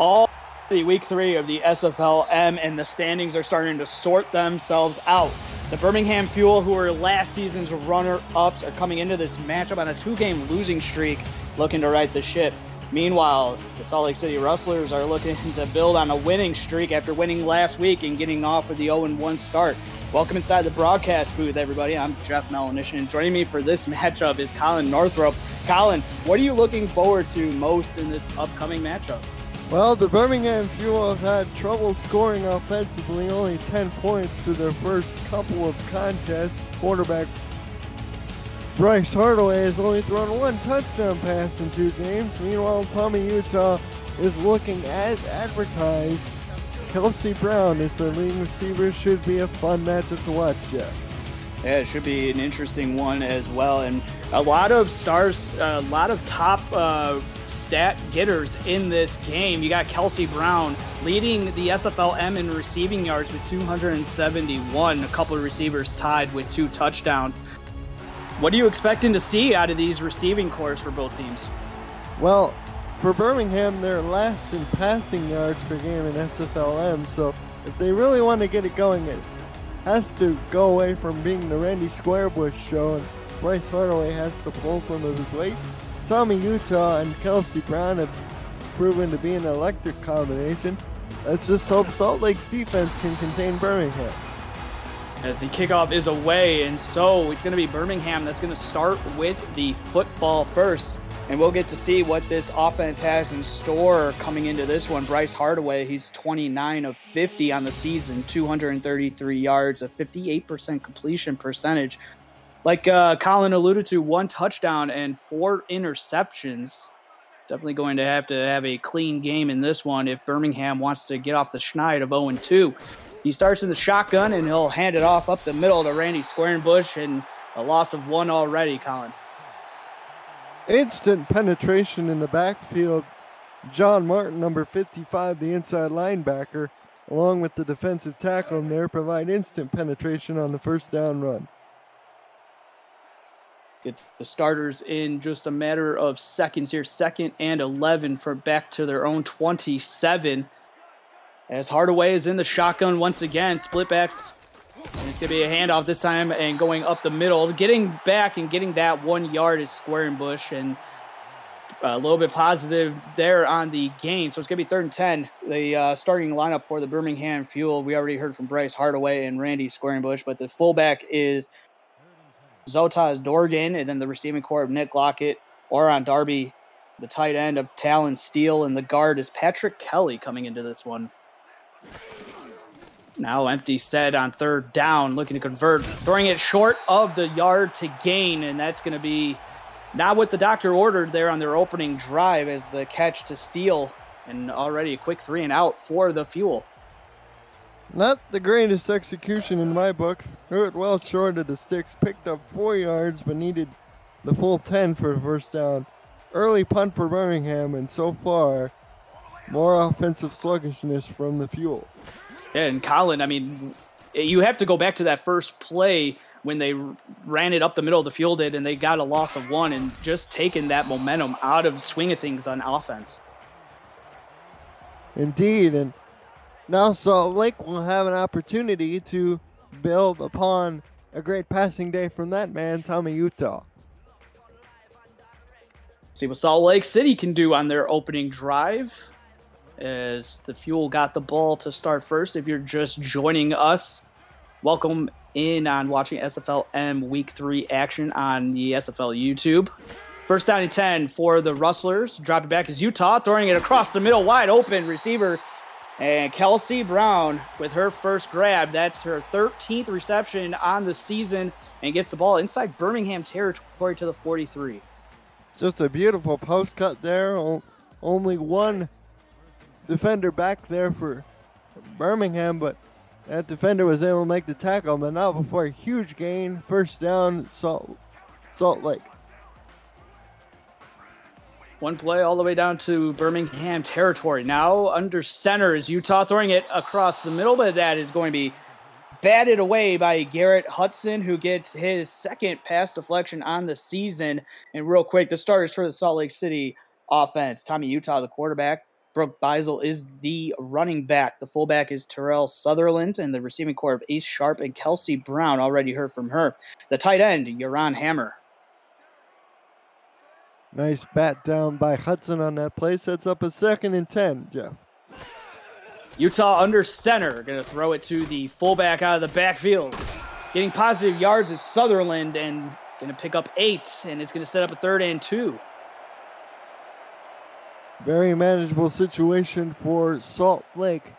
Already week 3 of the SFLm, and the standings are starting to sort themselves out. The Birmingham Fuel, who were last season's runner-ups, are coming into this matchup on a 2-game losing streak, looking to right the ship. Meanwhile, the Salt Lake City Rustlers are looking to build on a winning streak after winning last week and getting off with the 0-1 start. Welcome inside the broadcast booth, everybody. I'm Jeff Melanishin, and joining me for this matchup is Colin Northrope. Colin, what are you looking forward to most in this upcoming matchup? Well, the Birmingham Fuel have had trouble scoring offensively, only 10 points through their first couple of contests. Quarterback Bryce Hardaway has only thrown one touchdown pass in 2 games. Meanwhile, Tommy Utah is looking as advertised. Kelsey Brown is their leading receiver. Should be a fun matchup to watch, Jeff. Yeah, it should be an interesting one as well. And a lot of stars, a lot of top stat getters in this game. You got Kelsey Brown leading the SFLm in receiving yards with 271. A couple of receivers tied with 2 touchdowns. What are you expecting to see out of these receiving cores for both teams? Well, for Birmingham, they're last in passing yards per game in SFLm. So if they really want to get it going, it has to go away from being the Randy Squarebush show, and Bryce Hardaway has to pull some of his weight. Tommy Utah and Kelsey Brown have proven to be an electric combination. Let's just hope Salt Lake's defense can contain Birmingham. As the kickoff is away, and so it's going to be Birmingham that's going to start with the football first. And we'll get to see what this offense has in store coming into this one. Bryce Hardaway, he's 29 of 50 on the season, 233 yards, a 58% completion percentage. Like Colin alluded to, 1 touchdown and 4 interceptions. Definitely going to have a clean game in this one if Birmingham wants to get off the schneid of 0-2. He starts in the shotgun, and he'll hand it off up the middle to Randy Squarebush, and a loss of 1 already, Colin. Instant penetration in the backfield. John Martin, number 55, the inside linebacker, along with the defensive tackle in there, provide instant penetration on the first down run. Get the starters in just a matter of seconds here. 2nd and 11 for back to their own 27. As Hardaway is in the shotgun once again, split backs. And it's going to be a handoff this time and going up the middle. Getting back and getting that 1 yard is Squarebush, and a little bit positive there on the gain. So it's going to be 3rd and 10. The starting lineup for the Birmingham Fuel, we already heard from Bryce Hardaway and Randy Squarebush, but the fullback is Zotas Dorgan, and then the receiving core of Nick Lockett, Oron Darby, the tight end of Talon Steele, and the guard is Patrick Kelly coming into this one. Now empty set on 3rd down, looking to convert, throwing it short of the yard to gain, and that's going to be not what the doctor ordered there on their opening drive as the catch to Steele, and already a quick 3 and out for the Fuel. Not the greatest execution in my book. Threw it well short of the sticks, picked up 4 yards, but needed the full 10 for the first down. Early punt for Birmingham, and so far, more offensive sluggishness from the Fuel. Yeah, and Colin, I mean, you have to go back to that first play when they ran it up the middle of the field did, and they got a loss of 1 and just taken that momentum out of swing of things on offense. Indeed, and now Salt Lake will have an opportunity to build upon a great passing day from that man, Tommy Utah. See what Salt Lake City can do on their opening drive, as the Fuel got the ball to start first. If you're just joining us, welcome in on watching SFLm Week 3 action on the SFL YouTube. 1st down and 10 for the Rustlers. Drop it back is Utah, throwing it across the middle, wide open receiver. And Kelsey Brown with her first grab. That's her 13th reception on the season, and gets the ball inside Birmingham territory to the 43. Just a beautiful post cut there. Only one defender back there for Birmingham, but that defender was able to make the tackle, but not before a huge gain. 1st down, Salt Lake. One play all the way down to Birmingham territory. Now under center is Utah, throwing it across the middle, but that is going to be batted away by Garrett Hudson, who gets his 2nd pass deflection on the season. And real quick, the starters for the Salt Lake City offense. Tommy Utah, the quarterback. Brooke Beisel is the running back. The fullback is Terrell Sutherland, and the receiving core of Ace Sharp and Kelsey Brown. Already heard from her. The tight end, Yaron Hammer. Nice bat down by Hudson on that play. Sets up a 2nd and 10, Jeff. Utah under center. Going to throw it to the fullback out of the backfield. Getting positive yards is Sutherland, and going to pick up 8, and it's going to set up a 3rd and 2. Very manageable situation for Salt Lake.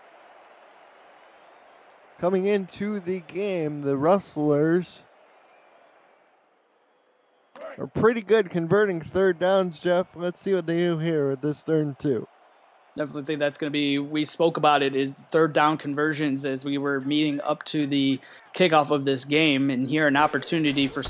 Coming into the game, the Rustlers are pretty good converting 3rd downs, Jeff. Let's see what they do here with this 3rd and 2. Definitely think that's going to be, we spoke about it, is 3rd down conversions as we were meeting up to the kickoff of this game. And here an opportunity for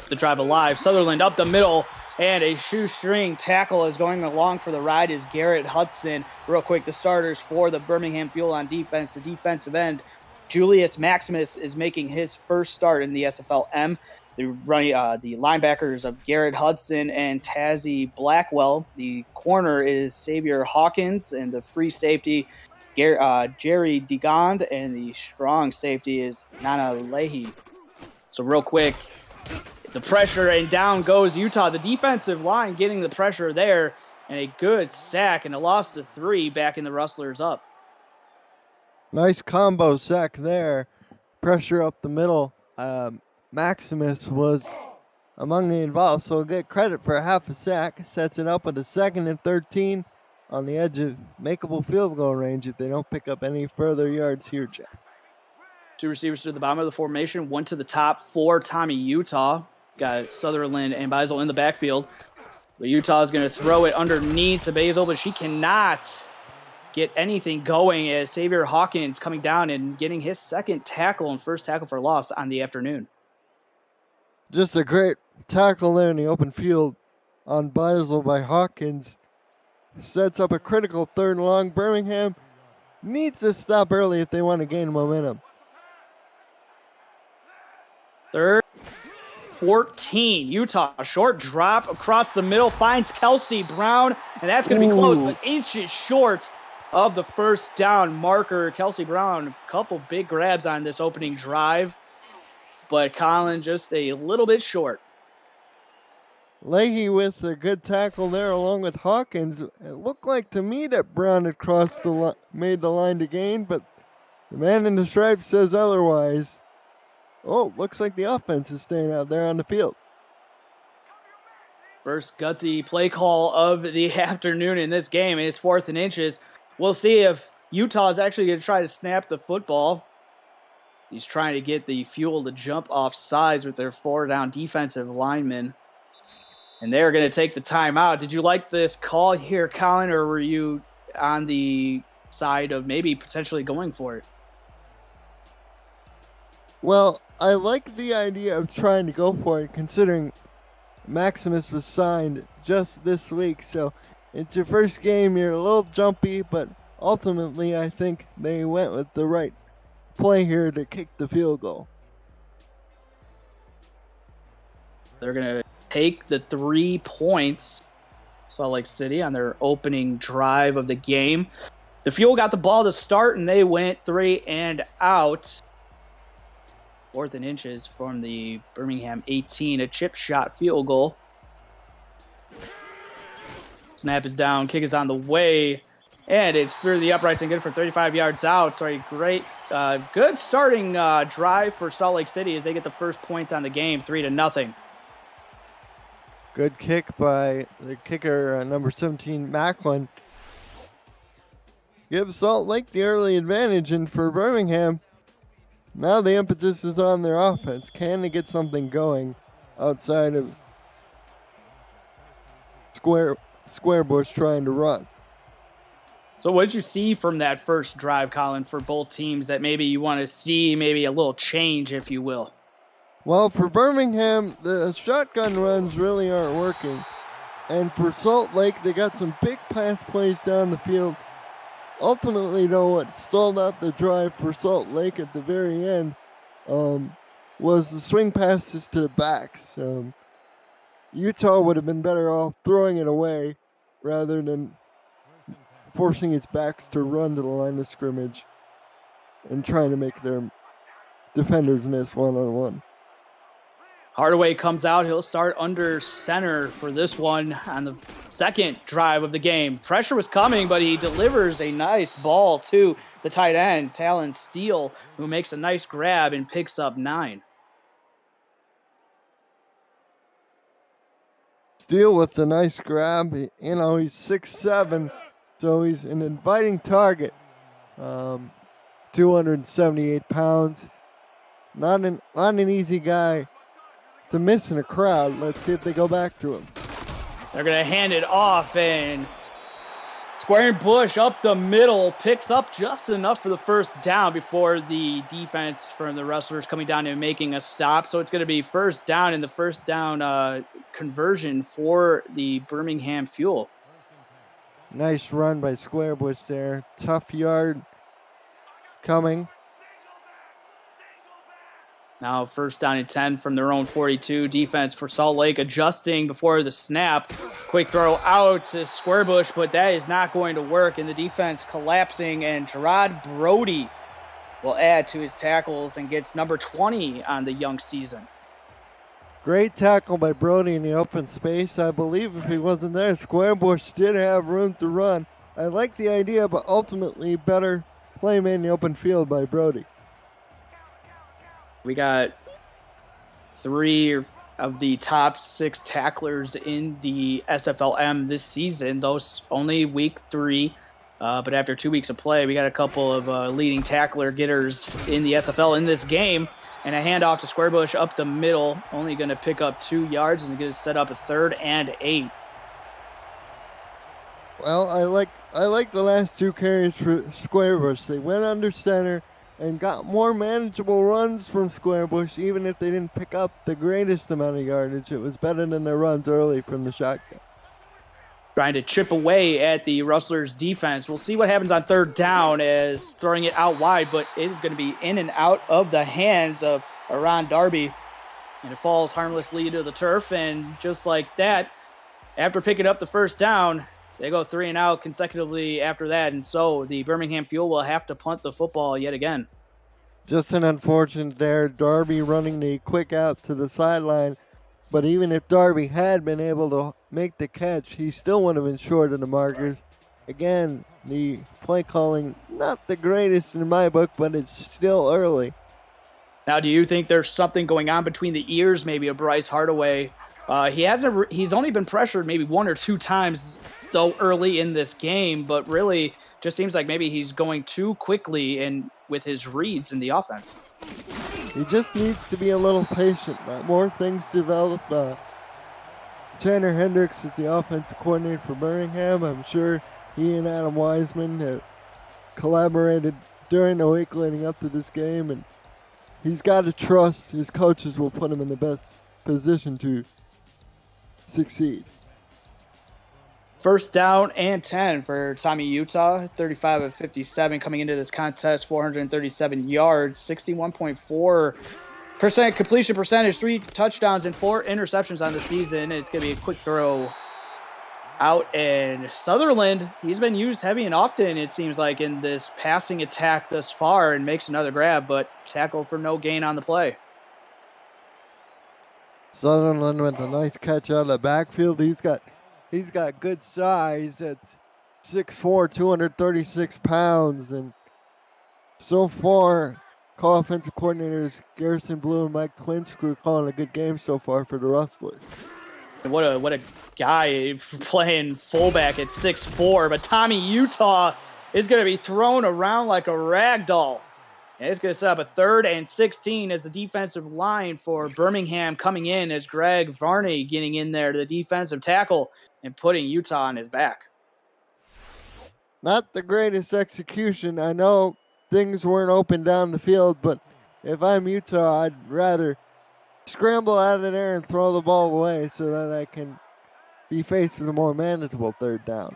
the drive alive. Sutherland up the middle, and a shoestring tackle is going along for the ride is Garrett Hudson. Real quick, the starters for the Birmingham Fuel on defense. The defensive end, Julius Maximus, is making his first start in the SFLm. The linebackers of Garrett Hudson and Tazzy Blackwell. The corner is Xavier Hawkins, and the free safety, Jerry Degond, and the strong safety is Nana Leahy. So real quick, the pressure, and down goes Utah. The defensive line getting the pressure there, and a good sack, and a loss to 3, backing the Rustlers up. Nice combo sack there. Pressure up the middle. Maximus was among the involved, so we'll get credit for a half a sack. Sets it up with a 2nd and 13 on the edge of makeable field goal range if they don't pick up any further yards here, Jeff. 2 receivers to the bottom of the formation, 1 to the top for Tommy Utah. Got Sutherland and Beisel in the backfield. But Utah is going to throw it underneath to Beisel, but she cannot get anything going as Xavier Hawkins coming down and getting his 2nd tackle and 1st tackle for loss on the afternoon. Just a great tackle there in the open field on Beisel by Hawkins. Sets up a critical 3rd and long. Birmingham needs to stop early if they want to gain momentum. 3rd, 14. Utah, a short drop across the middle, finds Kelsey Brown, and that's going to be close, but inches short of the 1st down marker. Kelsey Brown, a couple big grabs on this opening drive, but Colin just a little bit short. Leahy with a good tackle there along with Hawkins. It looked like to me that Brown had crossed the made the line to gain, but the man in the stripes says otherwise. Oh, looks like the offense is staying out there on the field. First gutsy play call of the afternoon in this game is 4th and inches. We'll see if Utah is actually going to try to snap the football. He's trying to get the Fuel to jump off sides with their 4 down defensive linemen. And they're going to take the timeout. Did you like this call here, Colin, or were you on the side of maybe potentially going for it? Well, I like the idea of trying to go for it, considering Maximus was signed just this week. So it's your first game. You're a little jumpy, but ultimately I think they went with the right play here to kick the field goal. They're going to take the 3 points, Salt Lake City, on their opening drive of the game. The Fuel got the ball to start, and they went 3 and out. 4th and inches from the Birmingham 18, a chip shot field goal. Snap is down, kick is on the way, and it's through the uprights and good for 35 yards out. So a great, good starting drive for Salt Lake City as they get the first points on the game, 3-0. Good kick by the kicker, number 17, Macklin. Gives Salt Lake the early advantage, and for Birmingham, now the impetus is on their offense. Can they get something going outside of Square Bush trying to run? So what did you see from that first drive, Colin, for both teams that maybe you want to see maybe a little change, if you will? Well, for Birmingham, the shotgun runs really aren't working. And for Salt Lake, they got some big pass plays down the field. Ultimately, though, what stalled out the drive for Salt Lake at the very end was the swing passes to the backs. Utah would have been better off throwing it away rather than forcing his backs to run to the line of scrimmage and trying to make their defenders miss one-on-one. Hardaway comes out. He'll start under center for this one on the second drive of the game. Pressure was coming, but he delivers a nice ball to the tight end, Talon Steele, who makes a nice grab and picks up 9. Steele with the nice grab. He's 6'7", so he's an inviting target. 278 pounds. Not an easy guy to miss in a crowd. Let's see if they go back to him. They're going to hand it off, and Square Bush up the middle picks up just enough for the first down before the defense from the Rustlers coming down and making a stop. So it's going to be first down, and the first down conversion for the Birmingham Fuel. Nice run by Square Bush there. Tough yard coming. Now first down and 10 from their own 42. Defense for Salt Lake adjusting before the snap. Quick throw out to Squarebush, but that is not going to work, and the defense collapsing, and Gerard Brody will add to his tackles and gets number 20 on the young season. Great tackle by Brody in the open space. I believe if he wasn't there, Squarebush did have room to run. I like the idea, but ultimately better play made in the open field by Brody. We got 3 of the top 6 tacklers in the SFLm this season. Those only week 3, but after 2 weeks of play, we got a couple of leading tackler getters in the SFL in this game. And a handoff to Squarebush up the middle, only going to pick up 2 yards and going to set up a 3rd and 8. Well, I like the last 2 carries for Squarebush. They went under center and got more manageable runs from Squarebush, even if they didn't pick up the greatest amount of yardage. It was better than their runs early from the shotgun. Trying to chip away at the Rustlers defense. We'll see what happens on 3rd down as throwing it out wide, but it is going to be in and out of the hands of Aaron Darby. And it falls harmlessly to the turf, and just like that, after picking up the first down, they go 3 and out consecutively after that, and so the Birmingham Fuel will have to punt the football yet again. Just an unfortunate there. Darby running the quick out to the sideline, but even if Darby had been able to make the catch, he still would have been short of the markers. Again, the play calling, not the greatest in my book, but it's still early. Now, do you think there's something going on between the ears maybe of Bryce Hardaway? He's only been pressured maybe 1 or 2 times though early in this game, but really just seems like maybe he's going too quickly and with his reads in the offense. He just needs to be a little patient. Let more things develop. Tanner Hendricks is the offensive coordinator for Birmingham. I'm sure he and Adam Wiseman have collaborated during the week leading up to this game, and he's got to trust his coaches will put him in the best position to succeed. First down and 10 for Tommy Utah, 35 of 57 coming into this contest, 437 yards, 61.4% completion percentage, 3 touchdowns and 4 interceptions on the season. It's going to be a quick throw out, and Sutherland, he's been used heavy and often, it seems like, in this passing attack thus far, and makes another grab, but tackle for no gain on the play. Sutherland with a nice catch out of the backfield. He's got good size at 6'4", 236 pounds. And so far, co-offensive coordinators Garrison Blue and Mike Twinscrew calling a good game so far for the Rustlers. What a guy playing fullback at 6'4", but Tommy Utah is going to be thrown around like a rag doll. And it's going to set up a 3rd and 16 as the defensive line for Birmingham coming in as Greg Varney getting in there to the defensive tackle and putting Utah on his back. Not the greatest execution. I know things weren't open down the field, but if I'm Utah, I'd rather scramble out of there and throw the ball away so that I can be faced with a more manageable 3rd down.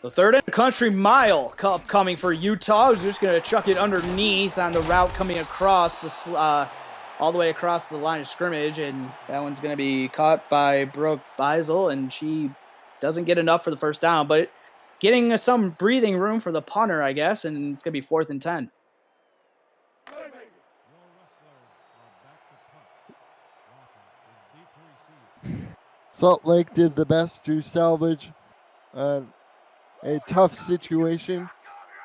So 3rd and country mile coming for Utah. Who's just going to chuck it underneath on the route coming across the all the way across the line of scrimmage, and that one's going to be caught by Brooke Beisel, and she Doesn't get enough for the first down, but getting some breathing room for the punter, I guess, and it's going to be 4th and 10. Salt Lake did the best to salvage a tough situation,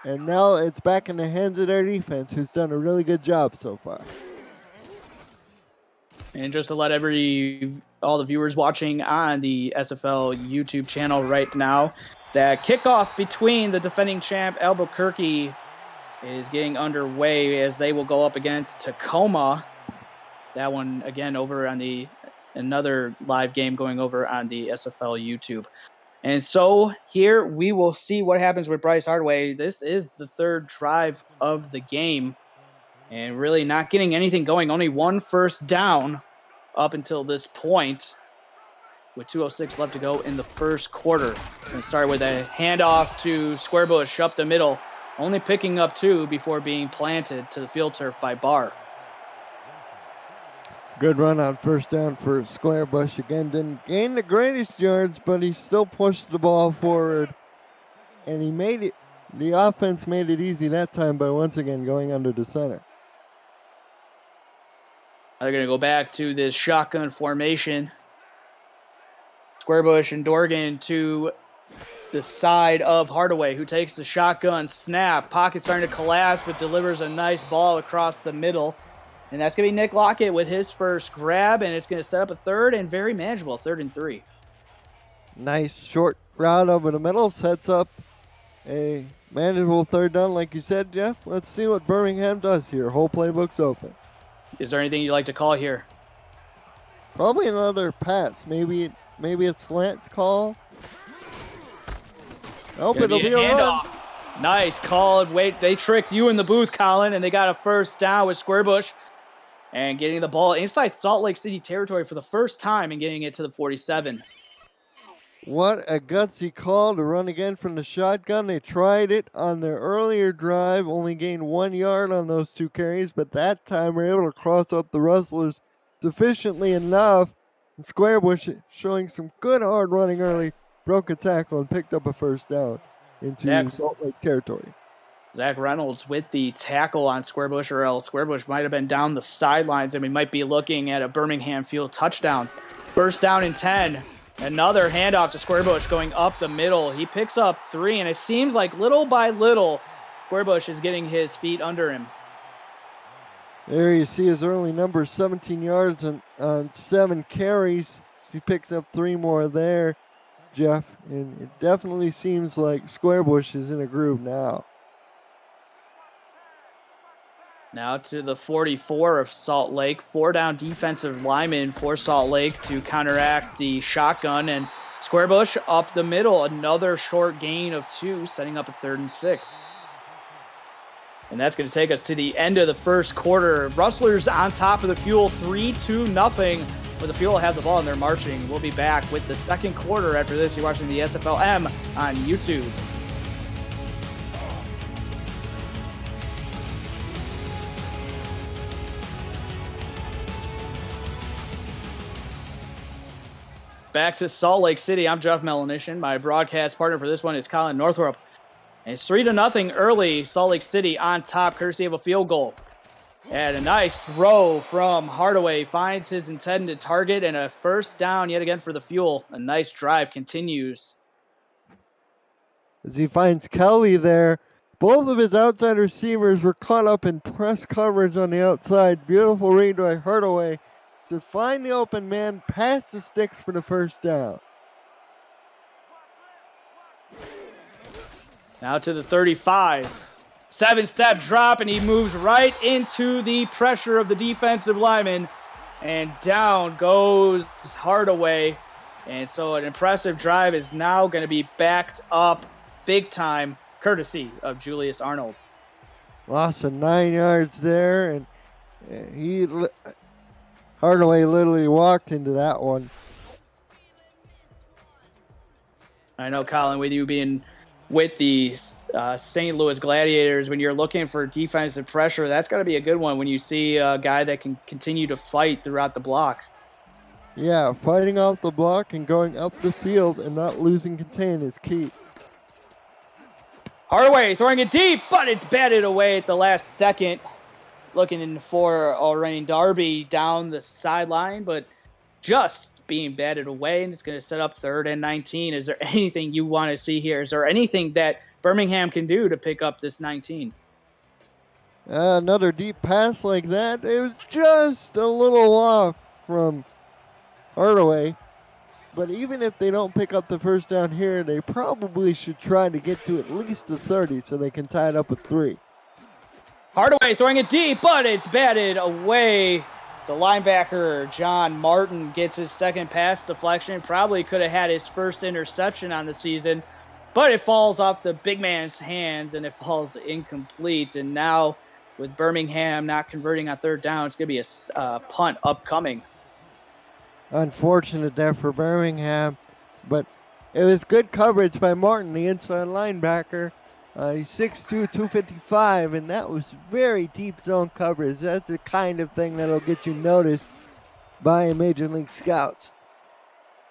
and now it's back in the hands of their defense, who's done a really good job so far. And just to let all the viewers watching on the SFL YouTube channel right now, that kickoff between the defending champ Albuquerque is getting underway as they will go up against Tacoma. That one again over on another live game going over on the SFL YouTube. And so here we will see what happens with Bryce Hardaway. This is the 3rd drive of the game, and really not getting anything going. Only 1 first down up until this point, with 2:06 left to go in the first quarter. It's going to start with a handoff to Squarebush up the middle, only picking up 2 before being planted to the field turf by Barr. Good run on first down for Squarebush. Again, didn't gain the greatest yards, but he still pushed the ball forward. And he made it. The offense made it easy that time by once again going under the center. They're going to go back to this shotgun formation. Squarebush and Dorgan to the side of Hardaway, who takes the shotgun snap. Pocket starting to collapse, but delivers a nice ball across the middle. And that's going to be Nick Lockett with his first grab, and it's going to set up a 3rd and very manageable 3rd and 3. Nice short route over the middle, sets up a manageable 3rd down, like you said, Jeff. Let's see what Birmingham does here. Whole playbook's open. Is there anything you'd like to call here? Probably another pass. Maybe a slants call. Nope, it'll be a handoff. Run. Nice call. Wait, they tricked you in the booth, Colin, and they got a first down with Squarebush. And getting the ball inside Salt Lake City territory for the first time and getting it to the 47. What a gutsy call to run again from the shotgun. They tried it on their earlier drive, only gained 1 yard on those 2 carries, but that time were able to cross up the Rustlers sufficiently enough. And Squarebush showing some good hard running early, broke a tackle and picked up a first down into Salt Lake territory. Zach Reynolds with the tackle on Squarebush, or else Squarebush might have been down the sidelines, and we might be looking at a Birmingham field touchdown. First down and 10. Another handoff to Squarebush going up the middle. He picks up 3, and it seems like little by little, Squarebush is getting his feet under him. There you see his early number, 17 yards on 7 carries. So he picks up 3 more there, Jeff. And it definitely seems like Squarebush is in a groove now. Now to the 44 of Salt Lake. 4 down defensive linemen for Salt Lake to counteract the shotgun. And Squarebush up the middle. Another short gain of 2, setting up a 3rd and 6. And that's going to take us to the end of the first quarter. Rustlers on top of the Fuel, 3-0. With the Fuel have the ball and they're marching. We'll be back with the second quarter after this. You're watching the SFLm on YouTube. Back to Salt Lake City. I'm Jeff Melanishin. My broadcast partner for this one is Colin Northrup. And it's 3-0 early. Salt Lake City on top, courtesy of a field goal. And a nice throw from Hardaway finds his intended target, and a first down yet again for the Fuel. A nice drive continues. As he finds Kelly there, both of his outside receivers were caught up in press coverage on the outside. Beautiful read by Hardaway to find the open man, past the sticks for the first down. Now to the 35. 7-step drop, and he moves right into the pressure of the defensive lineman. And down goes Hardaway. And so an impressive drive is now going to be backed up big time, courtesy of Julius Arnold. Loss of 9 yards there, and Hardaway literally walked into that one. I know, Colin, with you being with the St. Louis Gladiators, when you're looking for defensive pressure, that's got to be a good one when you see a guy that can continue to fight throughout the block. Yeah, fighting off the block and going up the field and not losing contain is key. Hardaway throwing it deep, but it's batted away at the last second. Looking for Lorraine Darby down the sideline, but just being batted away, and it's going to set up 3rd and 19. Is there anything you want to see here? Is there anything that Birmingham can do to pick up this 19? Another deep pass like that. It was just a little off from Hardaway. But even if they don't pick up the first down here, they probably should try to get to at least the 30 so they can tie it up with 3. Hardaway throwing it deep, but it's batted away. The linebacker, John Martin, gets his second pass deflection. Probably could have had his first interception on the season, but it falls off the big man's hands, and it falls incomplete. And now, with Birmingham not converting on 3rd down, it's going to be a punt upcoming. Unfortunate there for Birmingham, but it was good coverage by Martin, the inside linebacker. He's 6'2", 255, and that was very deep zone coverage. That's the kind of thing that'll get you noticed by Major League scouts.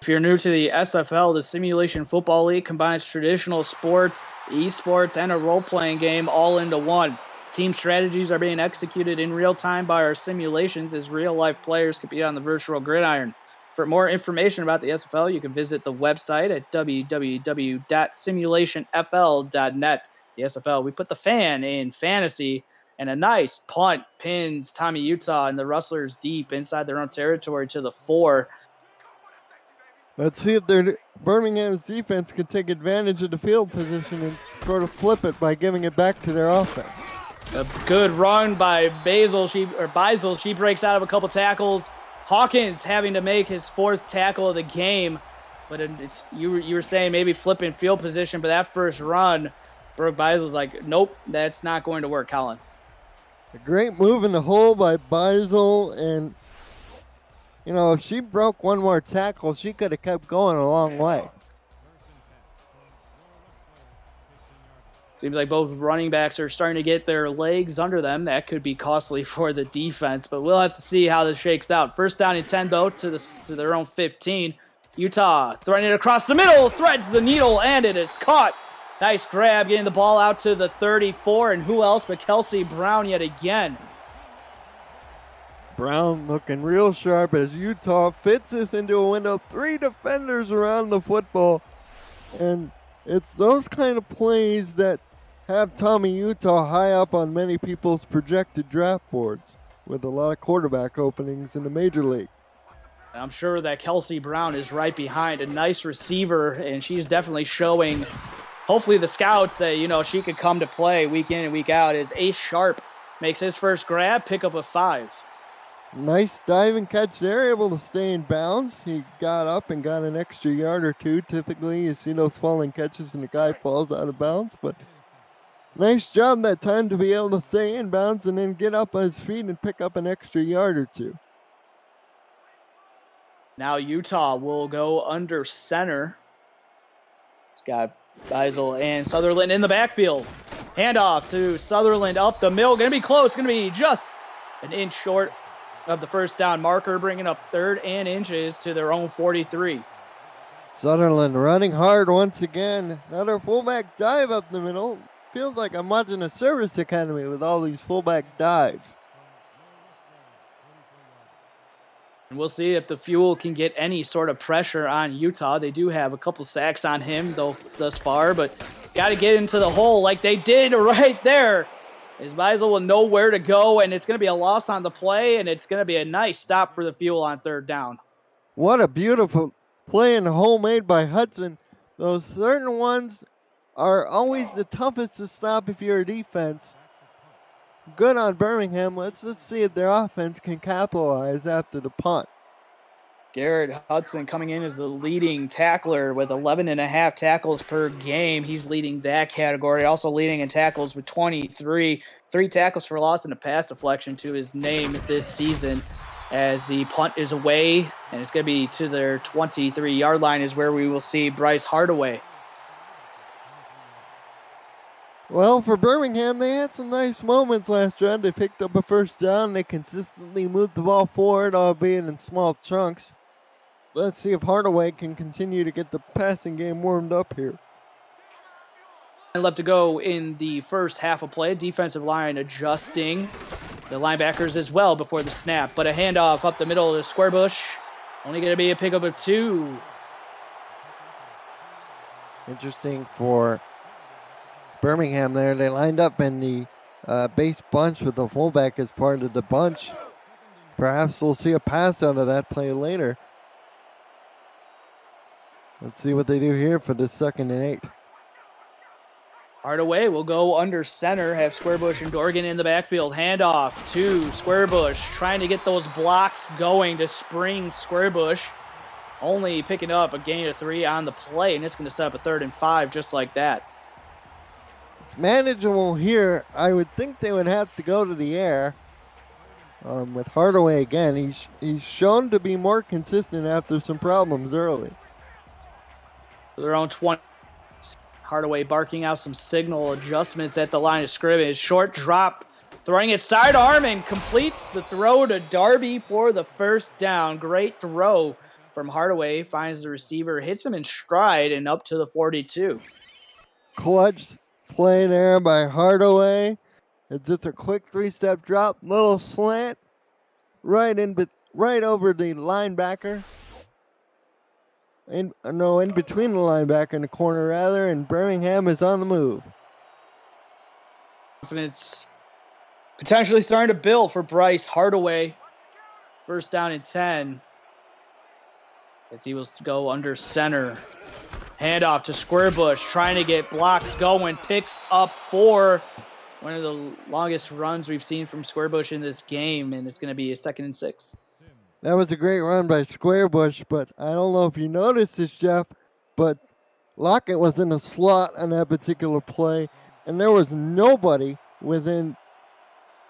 If you're new to the SFL, the Simulation Football League combines traditional sports, esports, and a role-playing game all into one. Team strategies are being executed in real time by our simulations as real-life players compete on the virtual gridiron. For more information about the SFL, you can visit the website at www.simulationfl.net. The SFL, we put the fan in fantasy, and a nice punt pins Tommy Utah and the Rustlers deep inside their own territory to the 4. Let's see if Birmingham's defense can take advantage of the field position and sort of flip it by giving it back to their offense. A good run by Beisel. She breaks out of a couple tackles. Hawkins having to make his 4th tackle of the game. But you were saying maybe flipping field position, but that first run, Brooke Beisel's like, nope, that's not going to work, Colin. A great move in the hole by Beisel, and if she broke one more tackle, she could have kept going a long way. Seems like both running backs are starting to get their legs under them. That could be costly for the defense, but we'll have to see how this shakes out. 1st down and 10, though, to their own 15. Utah throwing it across the middle, threads the needle, and it is caught. Nice grab, getting the ball out to the 34, and who else but Kelsey Brown yet again. Brown looking real sharp as Utah fits this into a window. 3 defenders around the football, and it's those kind of plays that have Tommy Utah high up on many people's projected draft boards with a lot of quarterback openings in the major league. I'm sure that Kelsey Brown is right behind. A nice receiver, and she's definitely showing, hopefully the scouts, that, she could come to play week in and week out. As Ace Sharp makes his first grab, pick up a 5. Nice diving catch there, able to stay in bounds. He got up and got an extra yard or 2. Typically, you see those falling catches and the guy falls out of bounds, but nice job that time to be able to stay in bounds and then get up on his feet and pick up an extra yard or 2. Now Utah will go under center. It's got Beisel and Sutherland in the backfield. Handoff to Sutherland up the middle. Going to be close. Going to be just an inch short of the 1st down marker, bringing up 3rd and inches to their own 43. Sutherland running hard once again. Another fullback dive up the middle. Feels like I'm watching a service academy with all these fullback dives. And we'll see if the Fuel can get any sort of pressure on Utah. They do have a couple sacks on him thus far, but got to get into the hole like they did right there. As Beisel will know where to go, and it's going to be a loss on the play, and it's going to be a nice stop for the Fuel on 3rd down. What a beautiful play in the hole made by Hudson. Those certain ones are always the toughest to stop if you're a defense. Good on Birmingham. Let's just see if their offense can capitalize after the punt. Garrett Hudson coming in as the leading tackler with 11.5 tackles per game. He's leading that category. Also leading in tackles with 23. 3 tackles for loss and a pass deflection to his name this season. As the punt is away, and it's going to be to their 23-yard line is where we will see Bryce Hardaway. Well, for Birmingham, they had some nice moments last drive. They picked up a 1st down. They consistently moved the ball forward, albeit in small chunks. let's see if Hardaway can continue to get the passing game warmed up here. And left to go in the first half of play. Defensive line adjusting. The linebackers as well before the snap. But a handoff up the middle to Squarebush. Only going to be a pickup of 2. Interesting for Birmingham there. They lined up in the base bunch with the fullback as part of the bunch. Perhaps we'll see a pass out of that play later. Let's see what they do here for the 2nd and 8. Hardaway will go under center, have Squarebush and Dorgan in the backfield. Handoff to Squarebush, trying to get those blocks going to spring Squarebush. Only picking up a gain of 3 on the play, and it's going to set up a 3rd and 5 just like that. It's manageable here. I would think they would have to go to the air. With Hardaway again, he's shown to be more consistent after some problems early. Their own 20. Hardaway barking out some signal adjustments at the line of scrimmage. Short drop, throwing it sidearm and completes the throw to Darby for the 1st down. Great throw from Hardaway. Finds the receiver, hits him in stride and up to the 42. Clutch play there by Hardaway. It's just a quick 3-step drop, little slant, right over the linebacker. In between the linebacker and the corner rather, and Birmingham is on the move. Confidence potentially starting to build for Bryce Hardaway. 1st down and 10. As he will go under center. Handoff to Squarebush, trying to get blocks going. Picks up 4. One of the longest runs we've seen from Squarebush in this game, and it's going to be a 2nd and 6. That was a great run by Squarebush, but I don't know if you noticed this, Jeff, but Lockett was in a slot on that particular play, and there was nobody within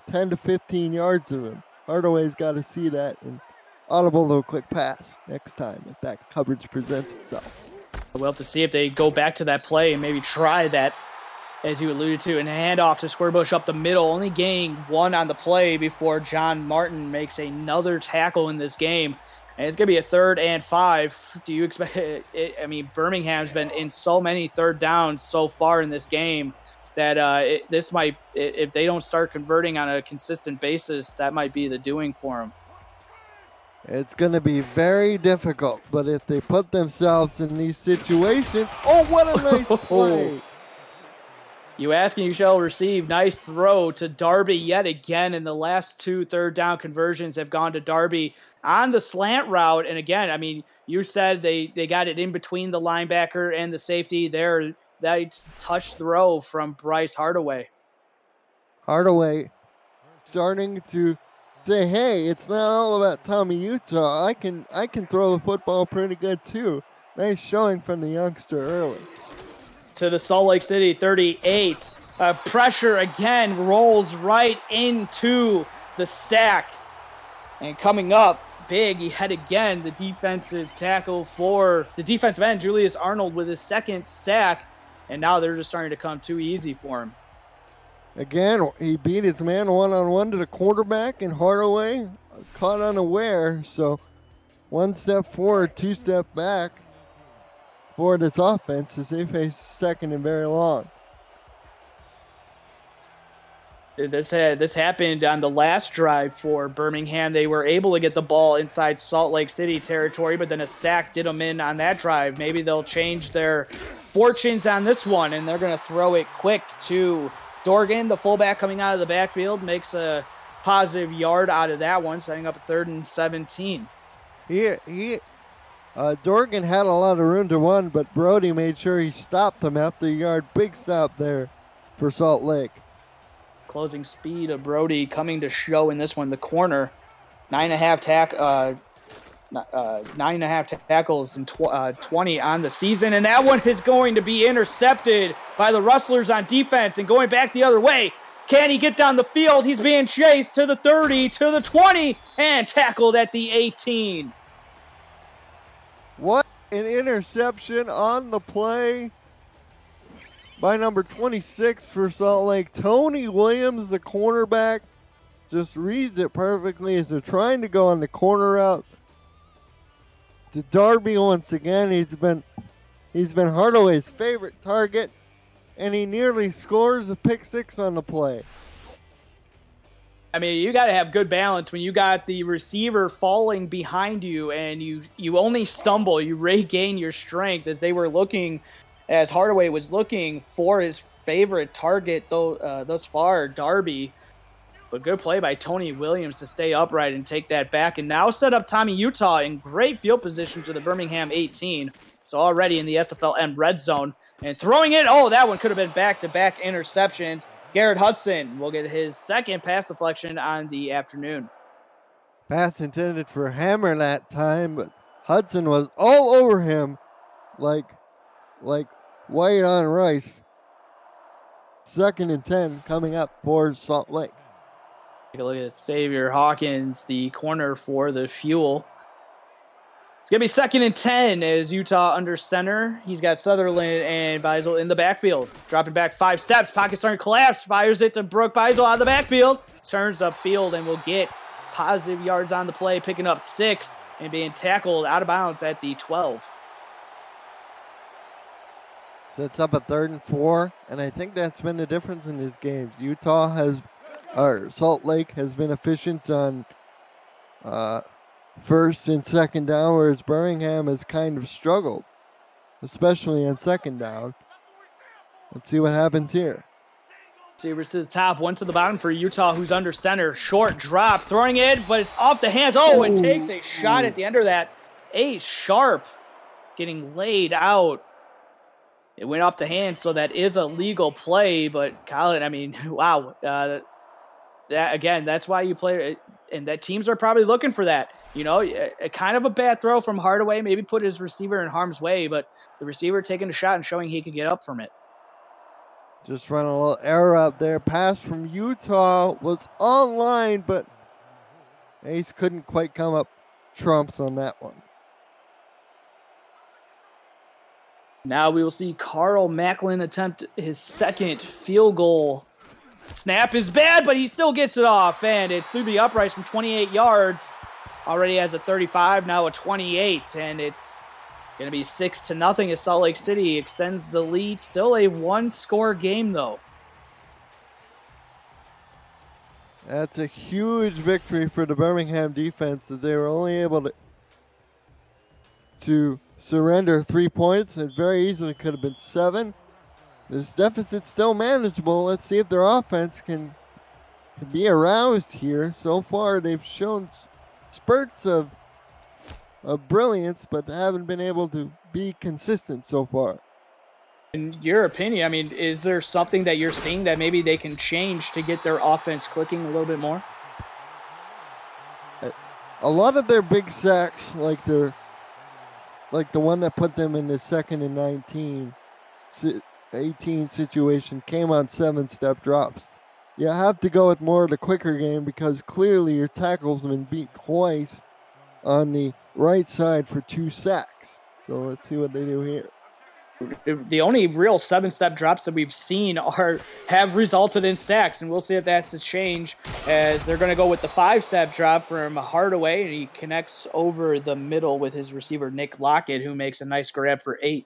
10 to 15 yards of him. Hardaway's got to see that and audible to a quick pass next time if that coverage presents itself. We'll have to see if they go back to that play and maybe try that, as you alluded to, and handoff to Squarebush up the middle, only gaining 1 on the play before John Martin makes another tackle in this game. And it's going to be a 3rd and 5. Do you expect it? I mean, Birmingham's been in so many 3rd downs so far in this game that this might, if they don't start converting on a consistent basis, that might be the doing for them. It's going to be very difficult, but if they put themselves in these situations, oh, what a nice play. You ask and you shall receive. Nice throw to Darby yet again, and the last 2 3rd down conversions have gone to Darby on the slant route. And again, I mean, you said they got it in between the linebacker and the safety there. That touch throw from Bryce Hardaway. Hardaway starting to say, hey, it's not all about Tommy Utah. I can throw the football pretty good too. Nice showing from the youngster early. To the Salt Lake City 38. Pressure again, rolls right into the sack. And coming up big yet again, the defensive tackle for the defensive end, Julius Arnold, with his 2nd sack. And now they're just starting to come too easy for him. Again, he beat his man one-on-one to the quarterback, and Hardaway caught unaware. So 1 step forward, 2 step back for this offense as they face 2nd and very long. This happened on the last drive for Birmingham. They were able to get the ball inside Salt Lake City territory, but then a sack did them in on that drive. Maybe they'll change their fortunes on this one, and they're going to throw it quick to Dorgan. The fullback coming out of the backfield makes a positive yard out of that one, setting up a 3rd and 17. Dorgan had a lot of room to run, but Brody made sure he stopped him after a yard. Big stop there for Salt Lake. Closing speed of Brody coming to show in this one. The corner, 9.5 tackles and 20 on the season, and that one is going to be intercepted by the Rustlers on defense. And going back the other way, can he get down the field? He's being chased to the 30, to the 20, and tackled at the 18. What an interception on the play by number 26 for Salt Lake. Tony Williams, the cornerback, just reads it perfectly as they're trying to go on the corner route. to Darby once again. He's been Hardaway's favorite target, and he nearly scores a pick six on the play. I mean, you got to have good balance when you got the receiver falling behind you and you only stumble, you regain your strength as Hardaway was looking for his favorite target thus far, Darby. But good play by Tony Williams to stay upright and take that back and now set up Tommy Utah in great field position to the Birmingham 18. So already in the SFLm red zone and throwing it. Oh, that one could have been back-to-back interceptions. Garrett Hudson will get his second pass deflection on the afternoon. Pass intended for Hammer that time, but Hudson was all over him like white on rice. 2nd and 10 coming up for Salt Lake. Take a look at Xavier Hawkins, the corner for the Fuel. It's going to be 2nd and 10 as Utah under center. He's got Sutherland and Beisel in the backfield. Dropping back 5 steps. Pocket starting to collapse. Fires it to Brooke Beisel out of the backfield. Turns upfield and will get positive yards on the play, picking up 6 and being tackled out of bounds at the 12. Sets up a 3rd and 4, and I think that's been the difference in this game. Salt Lake has been efficient on 1st and 2nd down, whereas Birmingham has kind of struggled, especially on 2nd down. Let's see what happens here. Receivers to the top, one to the bottom for Utah, who's under center. Short drop, throwing it, but it's off the hands. Oh, it takes a shot at the end of that. Ace Sharp getting laid out. It went off the hands, so that is a legal play. But Colin, I mean, wow. That's why you play, and that teams are probably looking for that. You know, a kind of a bad throw from Hardaway, maybe put his receiver in harm's way, but the receiver taking a shot and showing he could get up from it. Just running a little error out there. Pass from Utah was online, but Ace couldn't quite come up trumps on that one. Now we will see Carl Macklin attempt his 2nd field goal. Snap is bad, but he still gets it off, and it's through the uprights from 28 yards. Already has a 35, now a 28, and it's going to be 6-0 as Salt Lake City extends the lead. Still a 1-score game, though. That's a huge victory for the Birmingham defense that they were only able to surrender 3 points. It very easily could have been 7. This deficit's still manageable. Let's see if their offense can be aroused here. So far, they've shown spurts of brilliance, but they haven't been able to be consistent so far. In your opinion, I mean, is there something that you're seeing that maybe they can change to get their offense clicking a little bit more? A lot of their big sacks, like the one that put them in the 2nd and 18 situation, came on 7-step drops. You have to go with more of the quicker game because clearly your tackles have been beat twice on the right side for 2 sacks. So let's see what they do here. The only real 7-step drops that we've seen have resulted in sacks, and we'll see if that's a change as they're going to go with the 5-step drop from Hardaway, and he connects over the middle with his receiver Nick Lockett, who makes a nice grab for 8.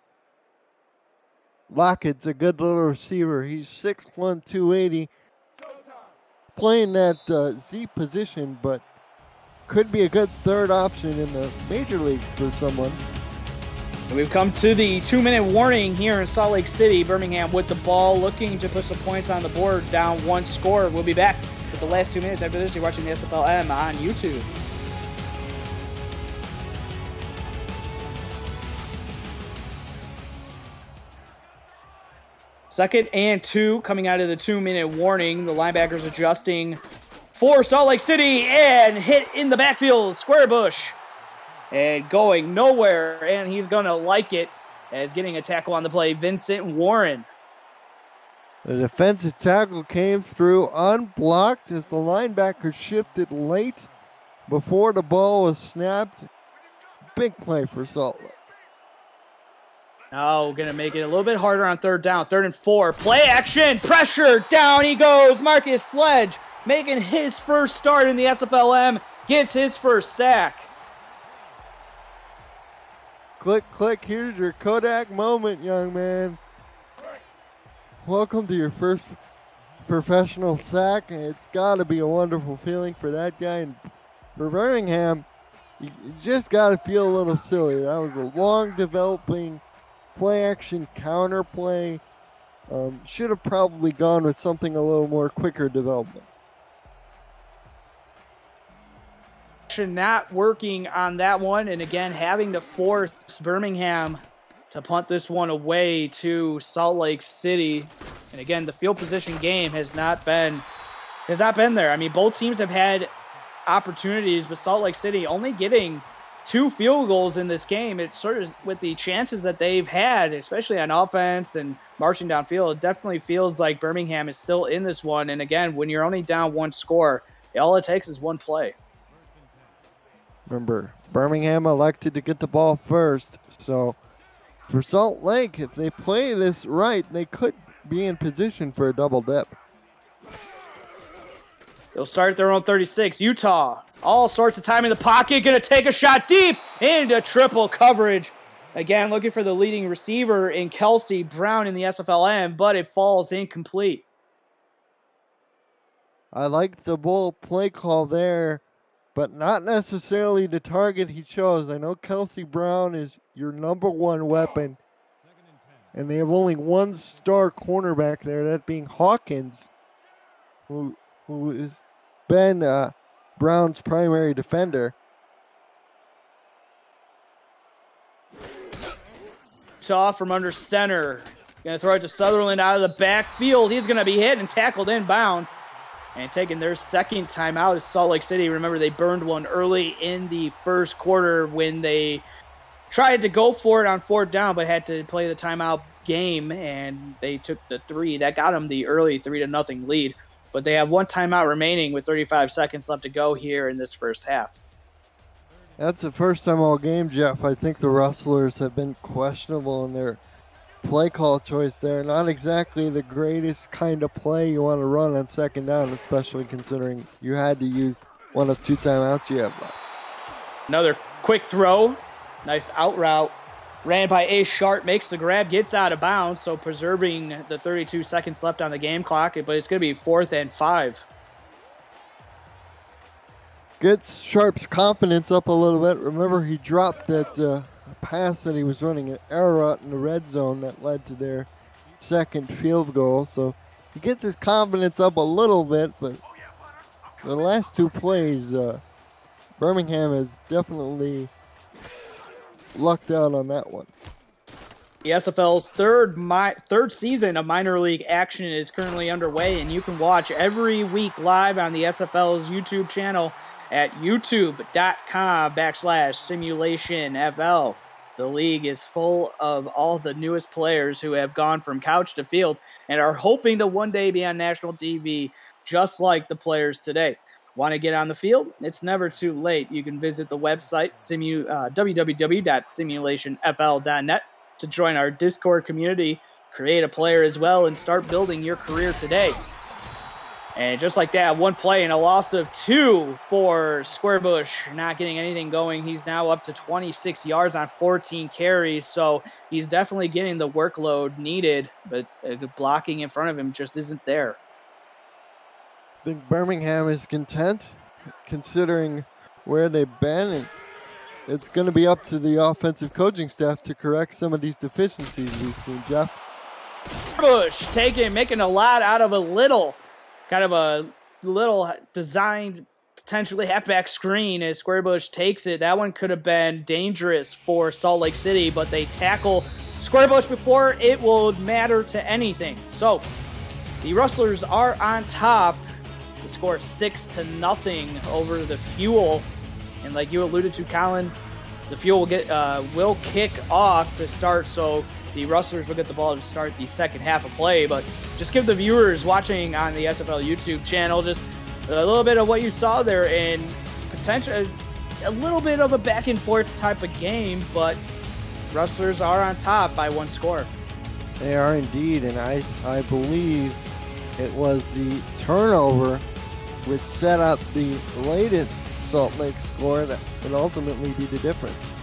Lockett's a good little receiver. He's 6'1", 280, playing that Z position, but could be a good 3rd option in the major leagues for someone. And we've come to the 2-minute warning here in Salt Lake City. Birmingham with the ball, looking to put some points on the board, down 1 score. We'll be back with the last 2 minutes after this. You're watching the SFLm on YouTube. Second and 2 coming out of the 2-minute warning. The linebackers adjusting for Salt Lake City and hit in the backfield. Square Bush. And going nowhere, and he's going to like it as getting a tackle on the play, Vincent Warren. The defensive tackle came through unblocked as the linebacker shifted late before the ball was snapped. Big play for Salt Lake. Now going to make it a little bit harder on 3rd down. 3rd and 4. Play action. Pressure. Down he goes. Marcus Sledge making his first start in the SFLm. Gets his first sack. Click, click, here's your Kodak moment, young man. Welcome to your first professional sack. It's got to be a wonderful feeling for that guy. And for Birmingham, you just got to feel a little silly. That was a long developing play action counter play. Should have probably gone with something a little more quicker development. Not working on that one, and again having to force Birmingham to punt this one away to Salt Lake City. And again, the field position game has not been there. I mean, both teams have had opportunities, but Salt Lake City only getting 2 field goals in this game. It's sort of with the chances that they've had, especially on offense and marching downfield, it definitely feels like Birmingham is still in this one. And again, when you're only down 1 score, all it takes is 1 play. Remember, Birmingham elected to get the ball first, so for Salt Lake, if they play this right, they could be in position for a double dip. They'll start at their own 36. Utah, all sorts of time in the pocket, going to take a shot deep into triple coverage. Again, looking for the leading receiver in Kelsey Brown in the SFLm, but it falls incomplete. I like the bull play call there, but not necessarily the target he chose. I know Kelsey Brown is your number 1 weapon, and they have only 1 star cornerback there, that being Hawkins, who has been Brown's primary defender. Off from under center. Going to throw it to Sutherland out of the backfield. He's going to be hit and tackled inbounds. And taking their second timeout is Salt Lake City. Remember, they burned one early in the first quarter when they tried to go for it on 4th down, but had to play the timeout game, and they took the 3. That got them the early 3-0 lead. But they have 1 timeout remaining with 35 seconds left to go here in this first half. That's the first time all game, Jeff. I think the Rustlers have been questionable in their play call choice there. Not exactly the greatest kind of play you want to run on 2nd down, especially considering you had to use one of 2 timeouts you have left. Another quick throw. Nice out route. Ran by Ace Sharp, makes the grab, gets out of bounds, so preserving the 32 seconds left on the game clock, but it's going to be 4th and 5. Gets Sharp's confidence up a little bit. Remember, he dropped that pass that he was running an error route in the red zone that led to their 2nd field goal. So he gets his confidence up a little bit, but the last 2 plays, Birmingham has definitely lucked out on that one. The SFL's third season of minor league action is currently underway, and you can watch every week live on the SFL's YouTube channel at youtube.com/simulationfl. The league is full of all the newest players who have gone from couch to field and are hoping to one day be on national TV, just like the players today. Want to get on the field? It's never too late. You can visit the website, www.simulationfl.net, to join our Discord community, create a player as well, and start building your career today. And just like that, 1 play and a loss of 2 for Squarebush, not getting anything going. He's now up to 26 yards on 14 carries, so he's definitely getting the workload needed, but blocking in front of him just isn't there. I think Birmingham is content considering where they've been, and it's going to be up to the offensive coaching staff to correct some of these deficiencies we've seen, Jeff. Bush making a lot out of a little. Kind of a little designed, potentially halfback screen as Squarebush takes it. That one could have been dangerous for Salt Lake City, but they tackle Squarebush before it will matter to anything. So the Rustlers are on top. The score 6-0 over the Fuel. And like you alluded to, Colin, the Fuel will kick off to start, so the Rustlers will get the ball to start the second half of play. But just give the viewers watching on the SFL YouTube channel just a little bit of what you saw there, and potentially a little bit of a back and forth type of game, but Rustlers are on top by 1 score. They are indeed, and I believe it was the turnover which set up the latest Salt Lake score that would ultimately be the difference.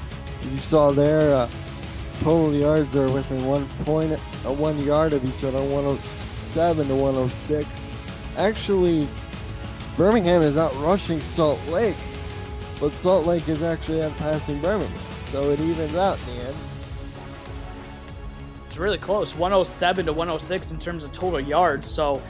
You saw there, total yards are within 1 yard of each other, 107 to 106. Actually, Birmingham is out rushing Salt Lake, but Salt Lake is actually outpassing Birmingham, so it evens out in the end. It's really close, 107 to 106 in terms of total yards. So